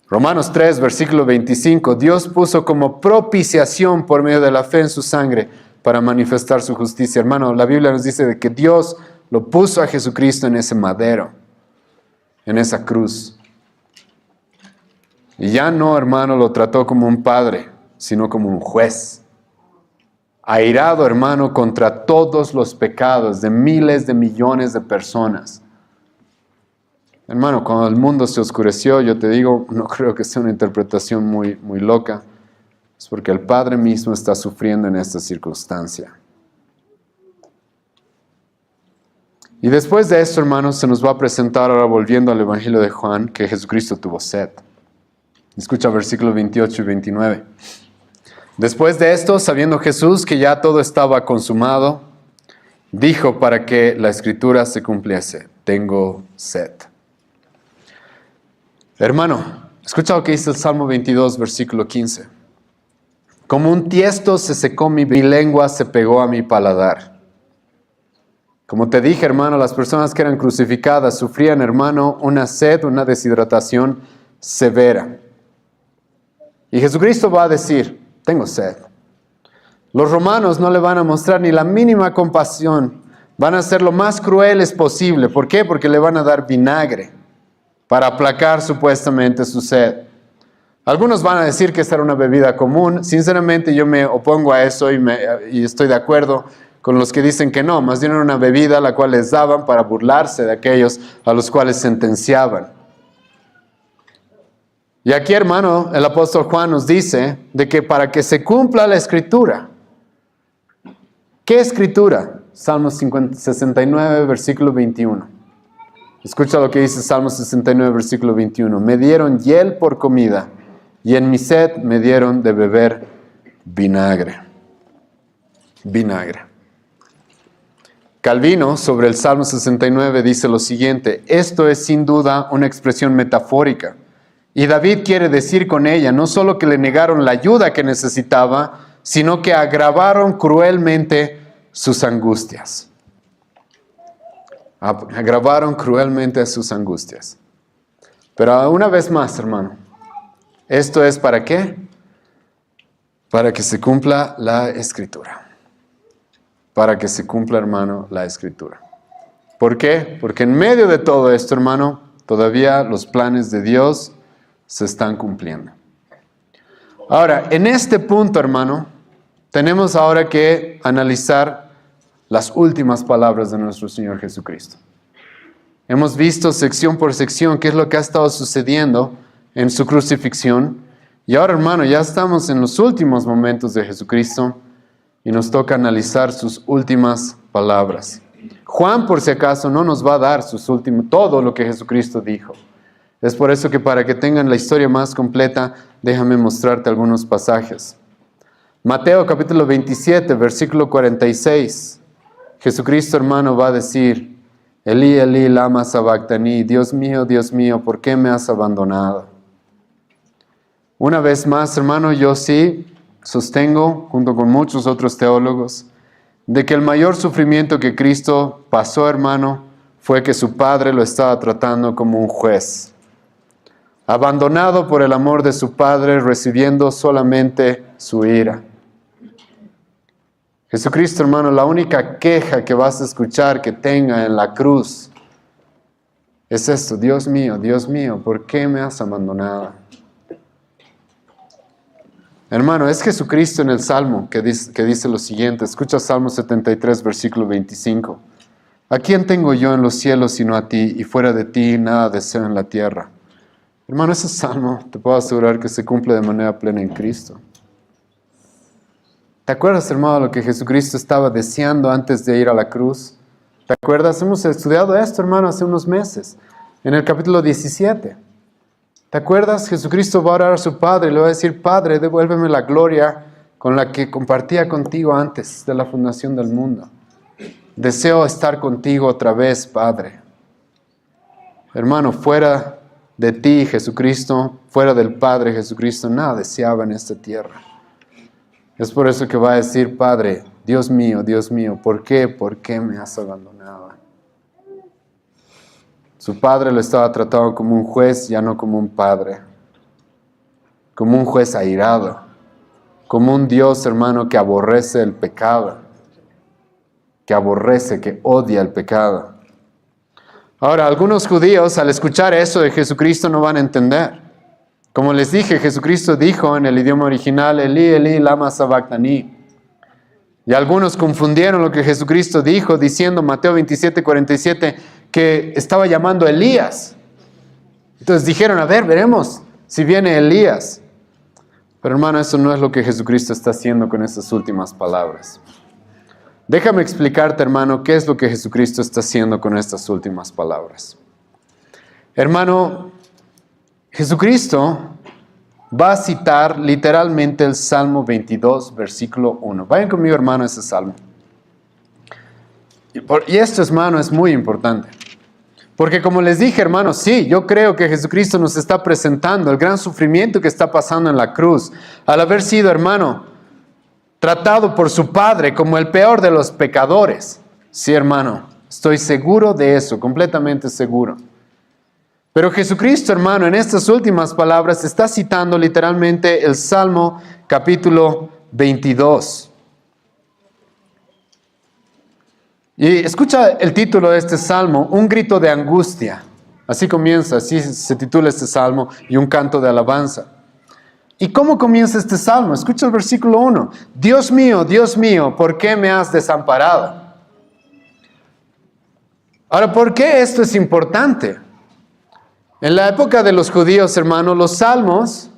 Romanos 3, versículo 25. Dios puso como propiciación por medio de la fe en su sangre para manifestar su justicia. Hermano, la Biblia nos dice de que Dios lo puso a Jesucristo en ese madero, en esa cruz. Y ya no, hermano, lo trató como un padre, sino como un juez. Airado, hermano, contra todos los pecados de miles de millones de personas. Hermano, cuando el mundo se oscureció, yo te digo, no creo que sea una interpretación muy loca. Es porque el Padre mismo está sufriendo en esta circunstancia. Y después de esto, hermanos, se nos va a presentar, ahora volviendo al Evangelio de Juan, que Jesucristo tuvo sed. Escucha versículos 28 y 29. Después de esto, sabiendo Jesús que ya todo estaba consumado, dijo para que la Escritura se cumpliese: tengo sed. Hermano, escucha lo que dice el Salmo 22, versículo 15. Como un tiesto se secó mi lengua, se pegó a mi paladar. Como te dije, hermano, las personas que eran crucificadas sufrían, hermano, una sed, una deshidratación severa. Y Jesucristo va a decir: tengo sed. Los romanos no le van a mostrar ni la mínima compasión. Van a ser lo más crueles posible. ¿Por qué? Porque le van a dar vinagre para aplacar supuestamente su sed. Algunos van a decir que esta era una bebida común. Sinceramente yo me opongo a eso y estoy de acuerdo con los que dicen que no. Más bien era una bebida la cual les daban para burlarse de aquellos a los cuales sentenciaban. Y aquí, hermano, el apóstol Juan nos dice de que para que se cumpla la Escritura, ¿Qué escritura? Salmos 69, versículo 21. Escucha lo que dice Salmos 69, versículo 21. Me dieron hiel por comida, y en mi sed me dieron de beber vinagre. Vinagre. Calvino, sobre el Salmo 69, dice lo siguiente: esto es sin duda una expresión metafórica. Y David quiere decir con ella no solo que le negaron la ayuda que necesitaba, sino que agravaron cruelmente sus angustias. Agravaron cruelmente sus angustias. Pero una vez más, hermano, ¿esto es para qué? Para que se cumpla la Escritura. Para que se cumpla, hermano, la Escritura. ¿Por qué? Porque en medio de todo esto, hermano, todavía los planes de Dios se están cumpliendo. Ahora, en este punto, hermano, tenemos ahora que analizar las últimas palabras de nuestro Señor Jesucristo. Hemos visto sección por sección qué es lo que ha estado sucediendo en su crucifixión. Y ahora, hermano, ya estamos en los últimos momentos de Jesucristo y nos toca analizar sus últimas palabras. Juan, por si acaso, no nos va a dar todo lo que Jesucristo dijo. Es por eso que para que tengan la historia más completa, déjame mostrarte algunos pasajes. Mateo capítulo 27, versículo 46. Jesucristo, hermano, va a decir: Elí, Elí, lama sabactani, Dios mío, ¿por qué me has abandonado? Una vez más, hermano, yo sí sostengo, junto con muchos otros teólogos, de que el mayor sufrimiento que Cristo pasó, hermano, fue que su Padre lo estaba tratando como un juez. Abandonado por el amor de su Padre, recibiendo solamente su ira. Jesucristo, hermano, la única queja que vas a escuchar que tenga en la cruz es esto: Dios mío, ¿por qué me has abandonado? Hermano, es Jesucristo en el Salmo que dice lo siguiente. Escucha Salmo 73, versículo 25. ¿A quién tengo yo en los cielos sino a ti? Y fuera de ti nada deseo en la tierra. Hermano, ese Salmo te puedo asegurar que se cumple de manera plena en Cristo. ¿Te acuerdas, hermano, lo que Jesucristo estaba deseando antes de ir a la cruz? ¿Te acuerdas? Hemos estudiado esto, hermano, hace unos meses, en el capítulo 17. ¿Te acuerdas? Jesucristo va a orar a su Padre y le va a decir: Padre, devuélveme la gloria con la que compartía contigo antes de la fundación del mundo. Deseo estar contigo otra vez, Padre. Hermano, fuera de ti, Jesucristo, fuera del Padre, Jesucristo, nada deseaba en esta tierra. Es por eso que va a decir: Padre, Dios mío, ¿por qué? ¿Por qué me has abandonado? Su Padre lo estaba tratando como un juez, ya no como un padre. Como un juez airado. Como un Dios, hermano, que aborrece el pecado. Que odia el pecado. Ahora, algunos judíos, al escuchar eso de Jesucristo, no van a entender. Como les dije, Jesucristo dijo en el idioma original: Elí, Elí, lama sabactani. Y algunos confundieron lo que Jesucristo dijo, diciendo, Mateo 27, 47, que estaba llamando a Elías. Entonces dijeron: a ver, veremos si viene Elías. Pero hermano, eso no es lo que Jesucristo está haciendo con estas últimas palabras. Déjame explicarte, hermano, qué es lo que Jesucristo está haciendo con estas últimas palabras. Hermano, Jesucristo va a citar literalmente el Salmo 22, versículo 1. Vayan conmigo, hermano, a ese Salmo. Y esto, hermano, es muy importante. Porque como les dije, hermano, sí, yo creo que Jesucristo nos está presentando el gran sufrimiento que está pasando en la cruz. Al haber sido, hermano, tratado por su Padre como el peor de los pecadores. Sí, hermano, estoy seguro de eso, completamente seguro. Pero Jesucristo, hermano, en estas últimas palabras está citando literalmente el Salmo capítulo 22. Y escucha el título de este Salmo: Un grito de angustia. Así comienza, así se titula este Salmo, y un canto de alabanza. ¿Y cómo comienza este Salmo? Escucha el versículo 1. Dios mío, ¿por qué me has desamparado? Ahora, ¿por qué esto es importante? En la época de los judíos, hermano, los salmos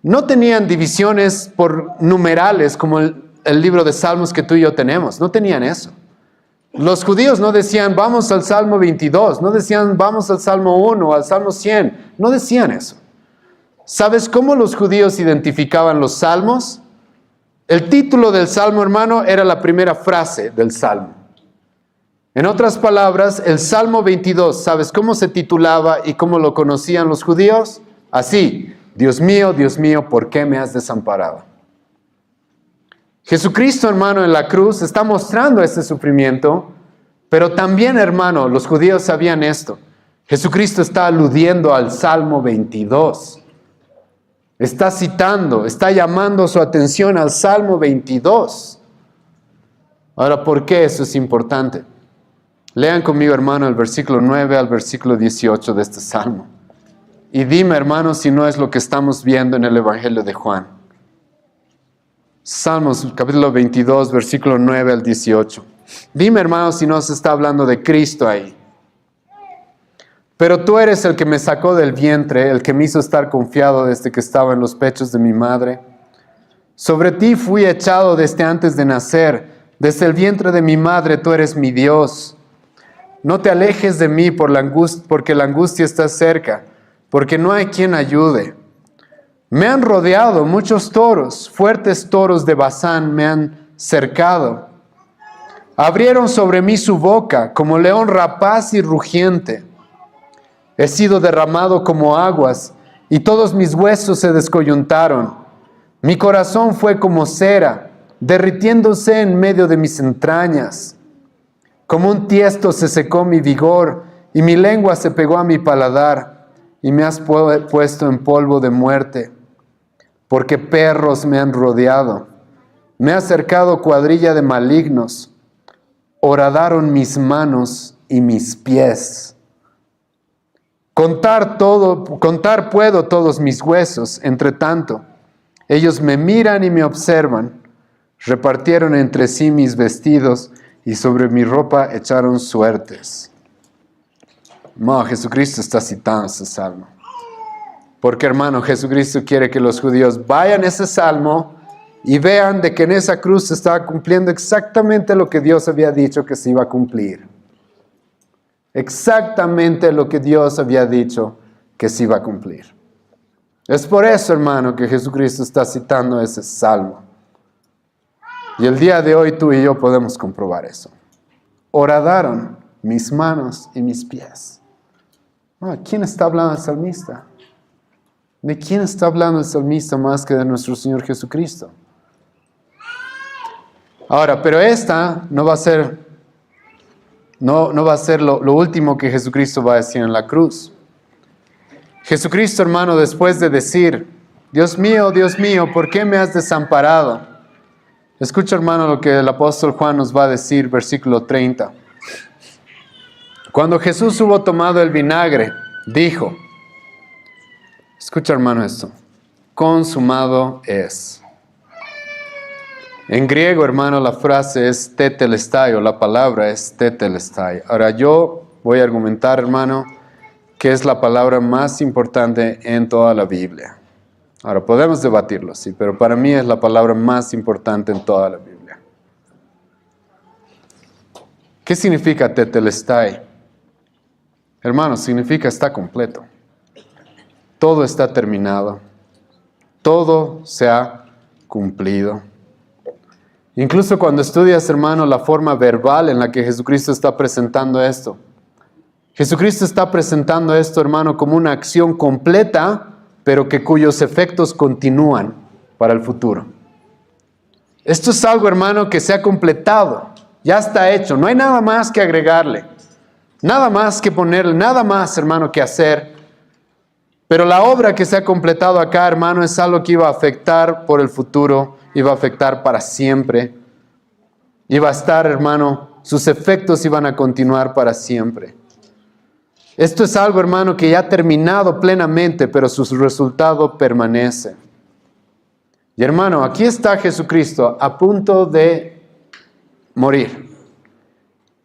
no tenían divisiones por numerales como el libro de Salmos que tú y yo tenemos. No tenían eso. Los judíos no decían, vamos al Salmo 22. No decían, vamos al Salmo 1 o al Salmo 100. No decían eso. ¿Sabes cómo los judíos identificaban los salmos? El título del salmo, hermano, era la primera frase del salmo. En otras palabras, el Salmo 22, ¿sabes cómo se titulaba y cómo lo conocían los judíos? Así, Dios mío, ¿por qué me has desamparado? Jesucristo, hermano, en la cruz está mostrando ese sufrimiento, pero también, hermano, los judíos sabían esto. Jesucristo está aludiendo al Salmo 22. Está citando, está llamando su atención al Salmo 22. Ahora, ¿por qué eso es importante? Lean conmigo, hermano, el versículo 9 al versículo 18 de este Salmo. Y dime, hermano, si no es lo que estamos viendo en el Evangelio de Juan. Salmos, capítulo 22, versículo 9 al 18. Dime, hermano, si no se está hablando de Cristo ahí. Pero tú eres el que me sacó del vientre, el que me hizo estar confiado desde que estaba en los pechos de mi madre. Sobre ti fui echado desde antes de nacer, desde el vientre de mi madre tú eres mi Dios. No te alejes de mí porque la angustia está cerca, porque no hay quien ayude. Me han rodeado muchos toros, fuertes toros de Basán me han cercado. Abrieron sobre mí su boca como león rapaz y rugiente. He sido derramado como aguas y todos mis huesos se descoyuntaron. Mi corazón fue como cera, derritiéndose en medio de mis entrañas. Como un tiesto se secó mi vigor y mi lengua se pegó a mi paladar y me has puesto en polvo de muerte. Porque perros me han rodeado. Me ha cercado cuadrilla de malignos. Horadaron mis manos y mis pies. Contar puedo todos mis huesos, entre tanto, ellos me miran y me observan. Repartieron entre sí mis vestidos y sobre mi ropa echaron suertes. No, Jesucristo está citando ese salmo. Porque, hermano, Jesucristo quiere que los judíos vayan a ese salmo y vean de que en esa cruz se estaba cumpliendo exactamente lo que Dios había dicho que se iba a cumplir. Exactamente lo que Dios había dicho que se iba a cumplir. Es por eso, hermano, que Jesucristo está citando ese salmo. Y el día de hoy tú y yo podemos comprobar eso. Horadaron mis manos y mis pies. ¿Quién está hablando el salmista? ¿De quién está hablando el salmista más que de nuestro Señor Jesucristo? Ahora, pero esta no va a ser lo último que Jesucristo va a decir en la cruz. Jesucristo, hermano, después de decir, Dios mío, ¿por qué me has desamparado? Escucha, hermano, lo que el apóstol Juan nos va a decir, versículo 30. Cuando Jesús hubo tomado el vinagre, dijo, escucha, hermano, esto, consumado es. En griego, hermano, la frase es tetelestai, o la palabra es tetelestai. Ahora, yo voy a argumentar, hermano, que es la palabra más importante en toda la Biblia. Ahora, podemos debatirlo, sí, pero para mí es la palabra más importante en toda la Biblia. ¿Qué significa tetelestai? Hermano, significa está completo. Todo está terminado. Todo se ha cumplido. Incluso cuando estudias, hermano, la forma verbal en la que Jesucristo está presentando esto. Jesucristo está presentando esto, hermano, como una acción completa, pero cuyos efectos continúan para el futuro. Esto es algo, hermano, que se ha completado. Ya está hecho. No hay nada más que agregarle. Nada más que ponerle. Nada más, hermano, que hacer. Pero la obra que se ha completado acá, hermano, es algo que iba a afectar por el futuro. Iba a afectar para siempre. Iba a estar, hermano, sus efectos iban a continuar para siempre. Esto es algo, hermano, que ya ha terminado plenamente, pero su resultado permanece. Y hermano, aquí está Jesucristo a punto de morir.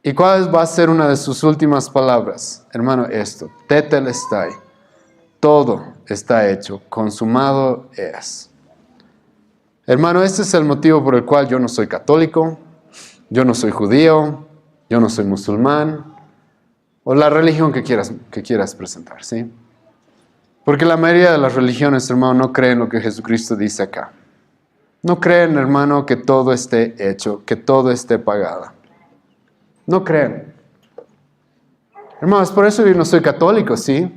¿Y cuál va a ser una de sus últimas palabras? Hermano, esto, tetelestai, todo está hecho, consumado es. Hermano, este es el motivo por el cual yo no soy católico, yo no soy judío, yo no soy musulmán, o la religión que quieras presentar, ¿sí? Porque la mayoría de las religiones, hermano, no creen lo que Jesucristo dice acá. No creen, hermano, que todo esté hecho, que todo esté pagado. No creen. Hermanos, por eso yo no soy católico, ¿sí?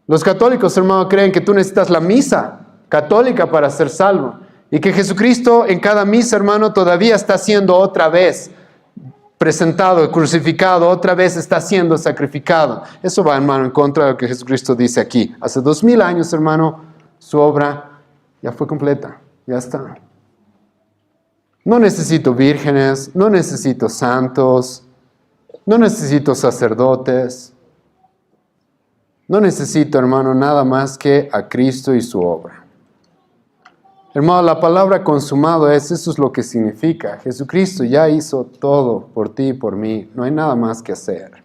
Los católicos, hermano, creen que tú necesitas la misa católica para ser salvo. Y que Jesucristo en cada misa, hermano, todavía está siendo otra vez presentado, crucificado, otra vez está siendo sacrificado. Eso va, hermano, en contra de lo que Jesucristo dice aquí. Hace 2000 años, hermano, su obra ya fue completa, ya está. No necesito vírgenes, no necesito santos, no necesito sacerdotes, no necesito, hermano, nada más que a Cristo y su obra. Hermano, la palabra consumado eso es lo que significa. Jesucristo ya hizo todo por ti y por mí. No hay nada más que hacer.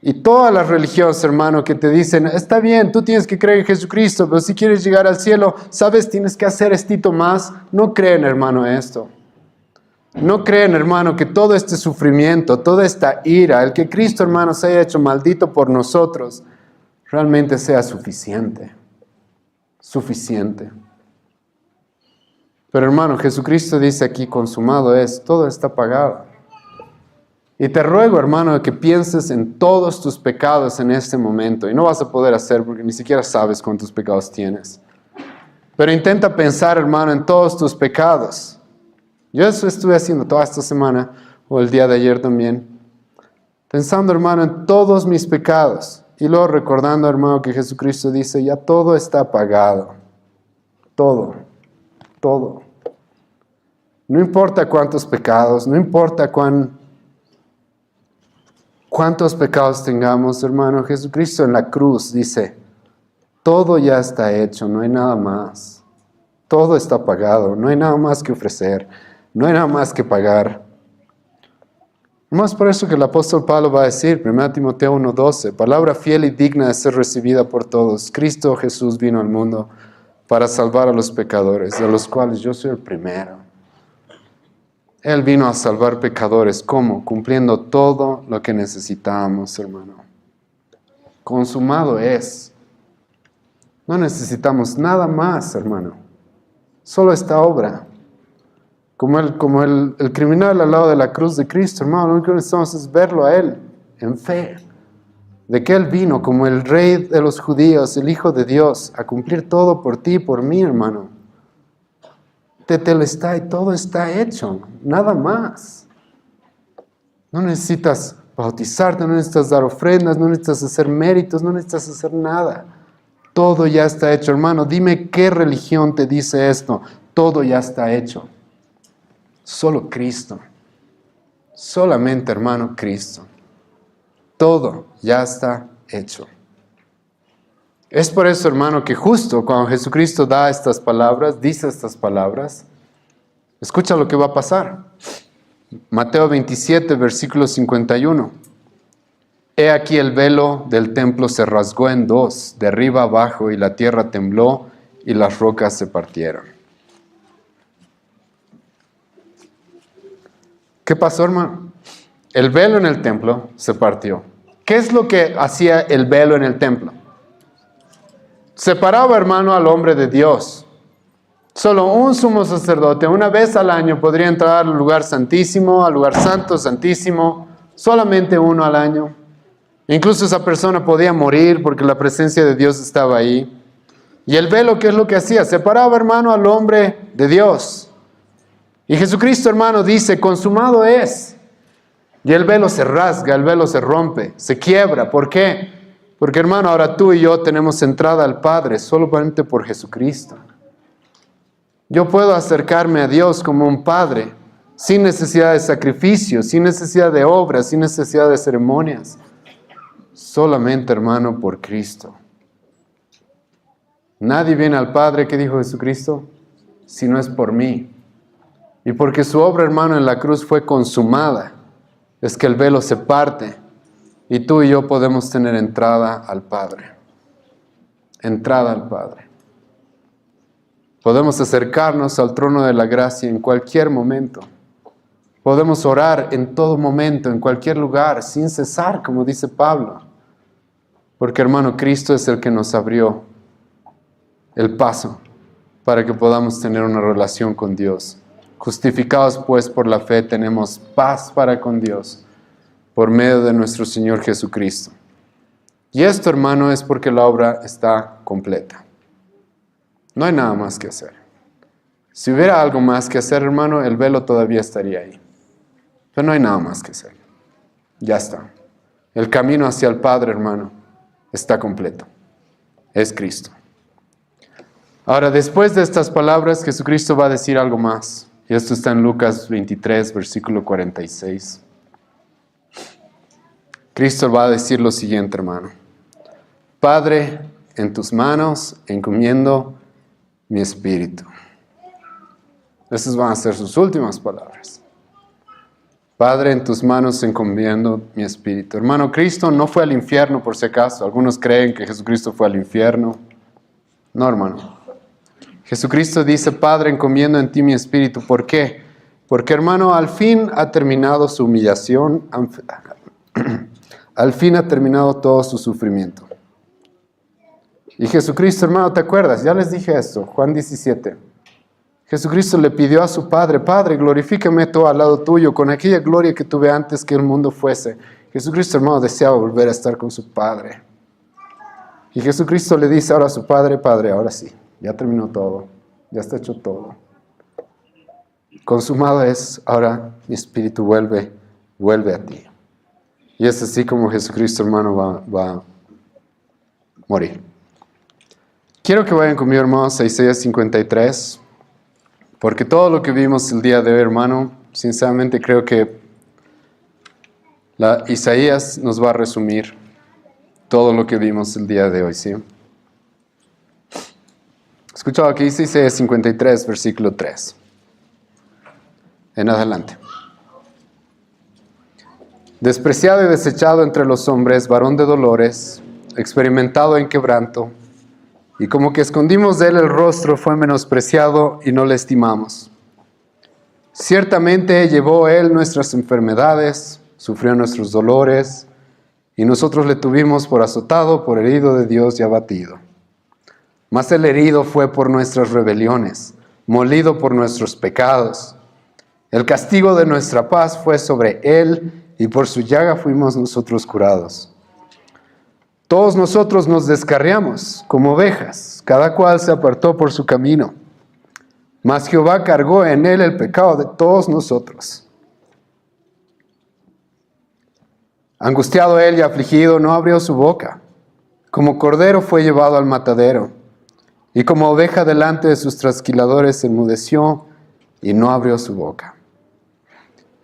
Y todas las religiones, hermano, que te dicen, está bien, tú tienes que creer en Jesucristo, pero si quieres llegar al cielo, sabes, tienes que hacer estito más. No creen, hermano, esto. No creen, hermano, que todo este sufrimiento, toda esta ira, el que Cristo, hermano, se haya hecho maldito por nosotros, realmente sea suficiente. Suficiente. Pero hermano, Jesucristo dice aquí, consumado es, todo está pagado. Y te ruego, hermano, que pienses en todos tus pecados en este momento. Y no vas a poder hacer porque ni siquiera sabes cuántos pecados tienes. Pero intenta pensar, hermano, en todos tus pecados. Yo eso estuve haciendo toda esta semana, o el día de ayer también. Pensando, hermano, en todos mis pecados. Y luego recordando, hermano, que Jesucristo dice, ya todo está pagado. Todo. Todo. No importa cuántos pecados, no importa cuántos pecados tengamos, hermano. Jesucristo en la cruz dice, todo ya está hecho, no hay nada más. Todo está pagado, no hay nada más que ofrecer, no hay nada más que pagar. Más por eso que el apóstol Pablo va a decir, 1 Timoteo 1:12, palabra fiel y digna de ser recibida por todos. Cristo Jesús vino al mundo para salvar a los pecadores, de los cuales yo soy el primero. Él vino a salvar pecadores. ¿Cómo? Cumpliendo todo lo que necesitábamos, hermano. Consumado es. No necesitamos nada más, hermano. Solo esta obra. Como el criminal al lado de la cruz de Cristo, hermano, lo único que necesitamos es verlo a Él, en fe. De que Él vino como el Rey de los judíos, el Hijo de Dios, a cumplir todo por ti y por mí, hermano. Tetelestai, todo está hecho, nada más. No necesitas bautizarte, no necesitas dar ofrendas, no necesitas hacer méritos, no necesitas hacer nada. Todo ya está hecho, hermano. Dime qué religión te dice esto. Todo ya está hecho. Solo Cristo. Solamente, hermano, Cristo. Todo ya está hecho. Es por eso, hermano, que justo cuando Jesucristo da estas palabras, dice estas palabras, escucha lo que va a pasar. Mateo 27, versículo 51. He aquí el velo del templo se rasgó en dos, de arriba abajo, y la tierra tembló, y las rocas se partieron. ¿Qué pasó, hermano? El velo en el templo se partió. ¿Qué es lo que hacía el velo en el templo? Separaba, hermano, al hombre de Dios. Solo un sumo sacerdote, una vez al año, podría entrar al lugar santísimo, al lugar santo, santísimo, solamente uno al año. Incluso esa persona podía morir porque la presencia de Dios estaba ahí. Y el velo, ¿qué es lo que hacía? Separaba, hermano, al hombre de Dios. Y Jesucristo, hermano, dice, consumado es. Y el velo se rasga, el velo se rompe, se quiebra. ¿Por qué? Porque, hermano, ahora tú y yo tenemos entrada al Padre solamente por Jesucristo. Yo puedo acercarme a Dios como un Padre, sin necesidad de sacrificios, sin necesidad de obras, sin necesidad de ceremonias. Solamente, hermano, por Cristo. Nadie viene al Padre, ¿qué dijo Jesucristo? Si no es por mí. Y porque su obra, hermano, en la cruz fue consumada, es que el velo se parte y tú y yo podemos tener entrada al Padre. Entrada al Padre. Podemos acercarnos al trono de la gracia en cualquier momento. Podemos orar en todo momento, en cualquier lugar, sin cesar, como dice Pablo. Porque, hermano, Cristo es el que nos abrió el paso para que podamos tener una relación con Dios. Justificados, pues, por la fe, tenemos paz para con Dios por medio de nuestro Señor Jesucristo. Y esto, hermano, es porque la obra está completa. No hay nada más que hacer. Si hubiera algo más que hacer, hermano, el velo todavía estaría ahí. Pero no hay nada más que hacer. Ya está. El camino hacia el Padre, hermano, está completo. Es Cristo. Ahora, después de estas palabras, Jesucristo va a decir algo más. Y esto está en Lucas 23, versículo 46. Cristo va a decir lo siguiente, hermano. Padre, en tus manos encomiendo mi espíritu. Esas van a ser sus últimas palabras. Padre, en tus manos encomiendo mi espíritu. Hermano, Cristo no fue al infierno por si acaso. Algunos creen que Jesucristo fue al infierno. No, hermano. Jesucristo dice, Padre, encomiendo en ti mi espíritu. ¿Por qué? Porque, hermano, al fin ha terminado su humillación. Al fin ha terminado todo su sufrimiento. Y Jesucristo, hermano, ¿te acuerdas? Ya les dije esto, Juan 17. Jesucristo le pidió a su Padre, Padre, glorifícame tú al lado tuyo, con aquella gloria que tuve antes que el mundo fuese. Jesucristo, hermano, deseaba volver a estar con su Padre. Y Jesucristo le dice ahora a su Padre, Padre, ahora sí, ya terminó todo, ya está hecho todo. Consumado es, ahora mi espíritu vuelve a ti. Y es así como Jesucristo, hermano, va a morir. Quiero que vayan conmigo, hermanos, a Isaías 53, porque todo lo que vimos el día de hoy, hermano, sinceramente creo que Isaías nos va a resumir todo lo que vimos el día de hoy, ¿sí? Escucha lo que dice Isaías 53, versículo 3. En adelante. Despreciado y desechado entre los hombres, varón de dolores, experimentado en quebranto, y como que escondimos de él el rostro, fue menospreciado y no le estimamos. Ciertamente llevó él nuestras enfermedades, sufrió nuestros dolores, y nosotros le tuvimos por azotado, por herido de Dios y abatido. Mas el herido fue por nuestras rebeliones, molido por nuestros pecados. El castigo de nuestra paz fue sobre él, y por su llaga fuimos nosotros curados. Todos nosotros nos descarriamos como ovejas, cada cual se apartó por su camino. Mas Jehová cargó en él el pecado de todos nosotros. Angustiado él y afligido, no abrió su boca. Como cordero fue llevado al matadero, y como oveja delante de sus trasquiladores enmudeció y no abrió su boca.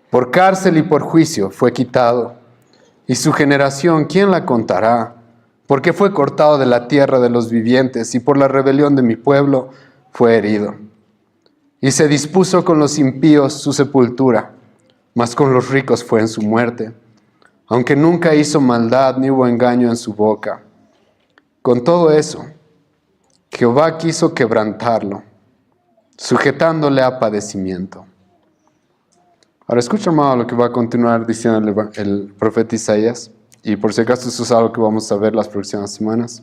Por cárcel y por juicio fue quitado, y su generación, ¿quién la contará? Porque fue cortado de la tierra de los vivientes, y por la rebelión de mi pueblo fue herido. Y se dispuso con los impíos su sepultura, mas con los ricos fue en su muerte, aunque nunca hizo maldad ni hubo engaño en su boca. Con todo eso, Jehová quiso quebrantarlo, sujetándole a padecimiento. Ahora escucha, hermano, lo que va a continuar diciendo el profeta Isaías. Y por si acaso eso es algo que vamos a ver las próximas semanas.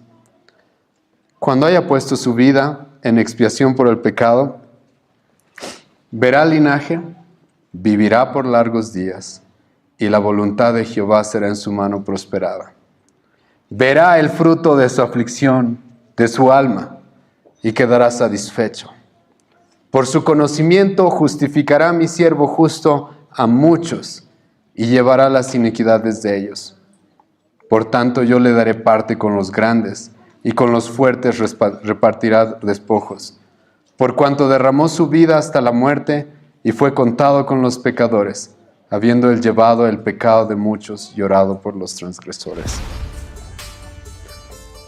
Cuando haya puesto su vida en expiación por el pecado, verá linaje, vivirá por largos días, y la voluntad de Jehová será en su mano prosperada. Verá el fruto de su aflicción, de su alma, y quedará satisfecho. Por su conocimiento justificará mi siervo justo a muchos, y llevará las iniquidades de ellos. Por tanto, yo le daré parte con los grandes, y con los fuertes repartirá despojos. Por cuanto derramó su vida hasta la muerte, y fue contado con los pecadores, habiendo él llevado el pecado de muchos y orado por los transgresores.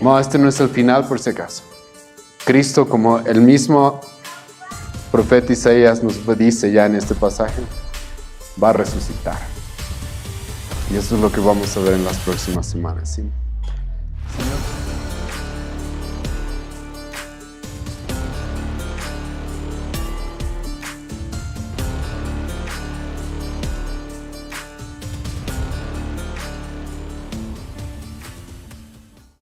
No, este no es el final, por si acaso. Cristo, como el mismo profeta Isaías nos dice ya en este pasaje, va a resucitar. Y eso es lo que vamos a ver en las próximas semanas, ¿sí?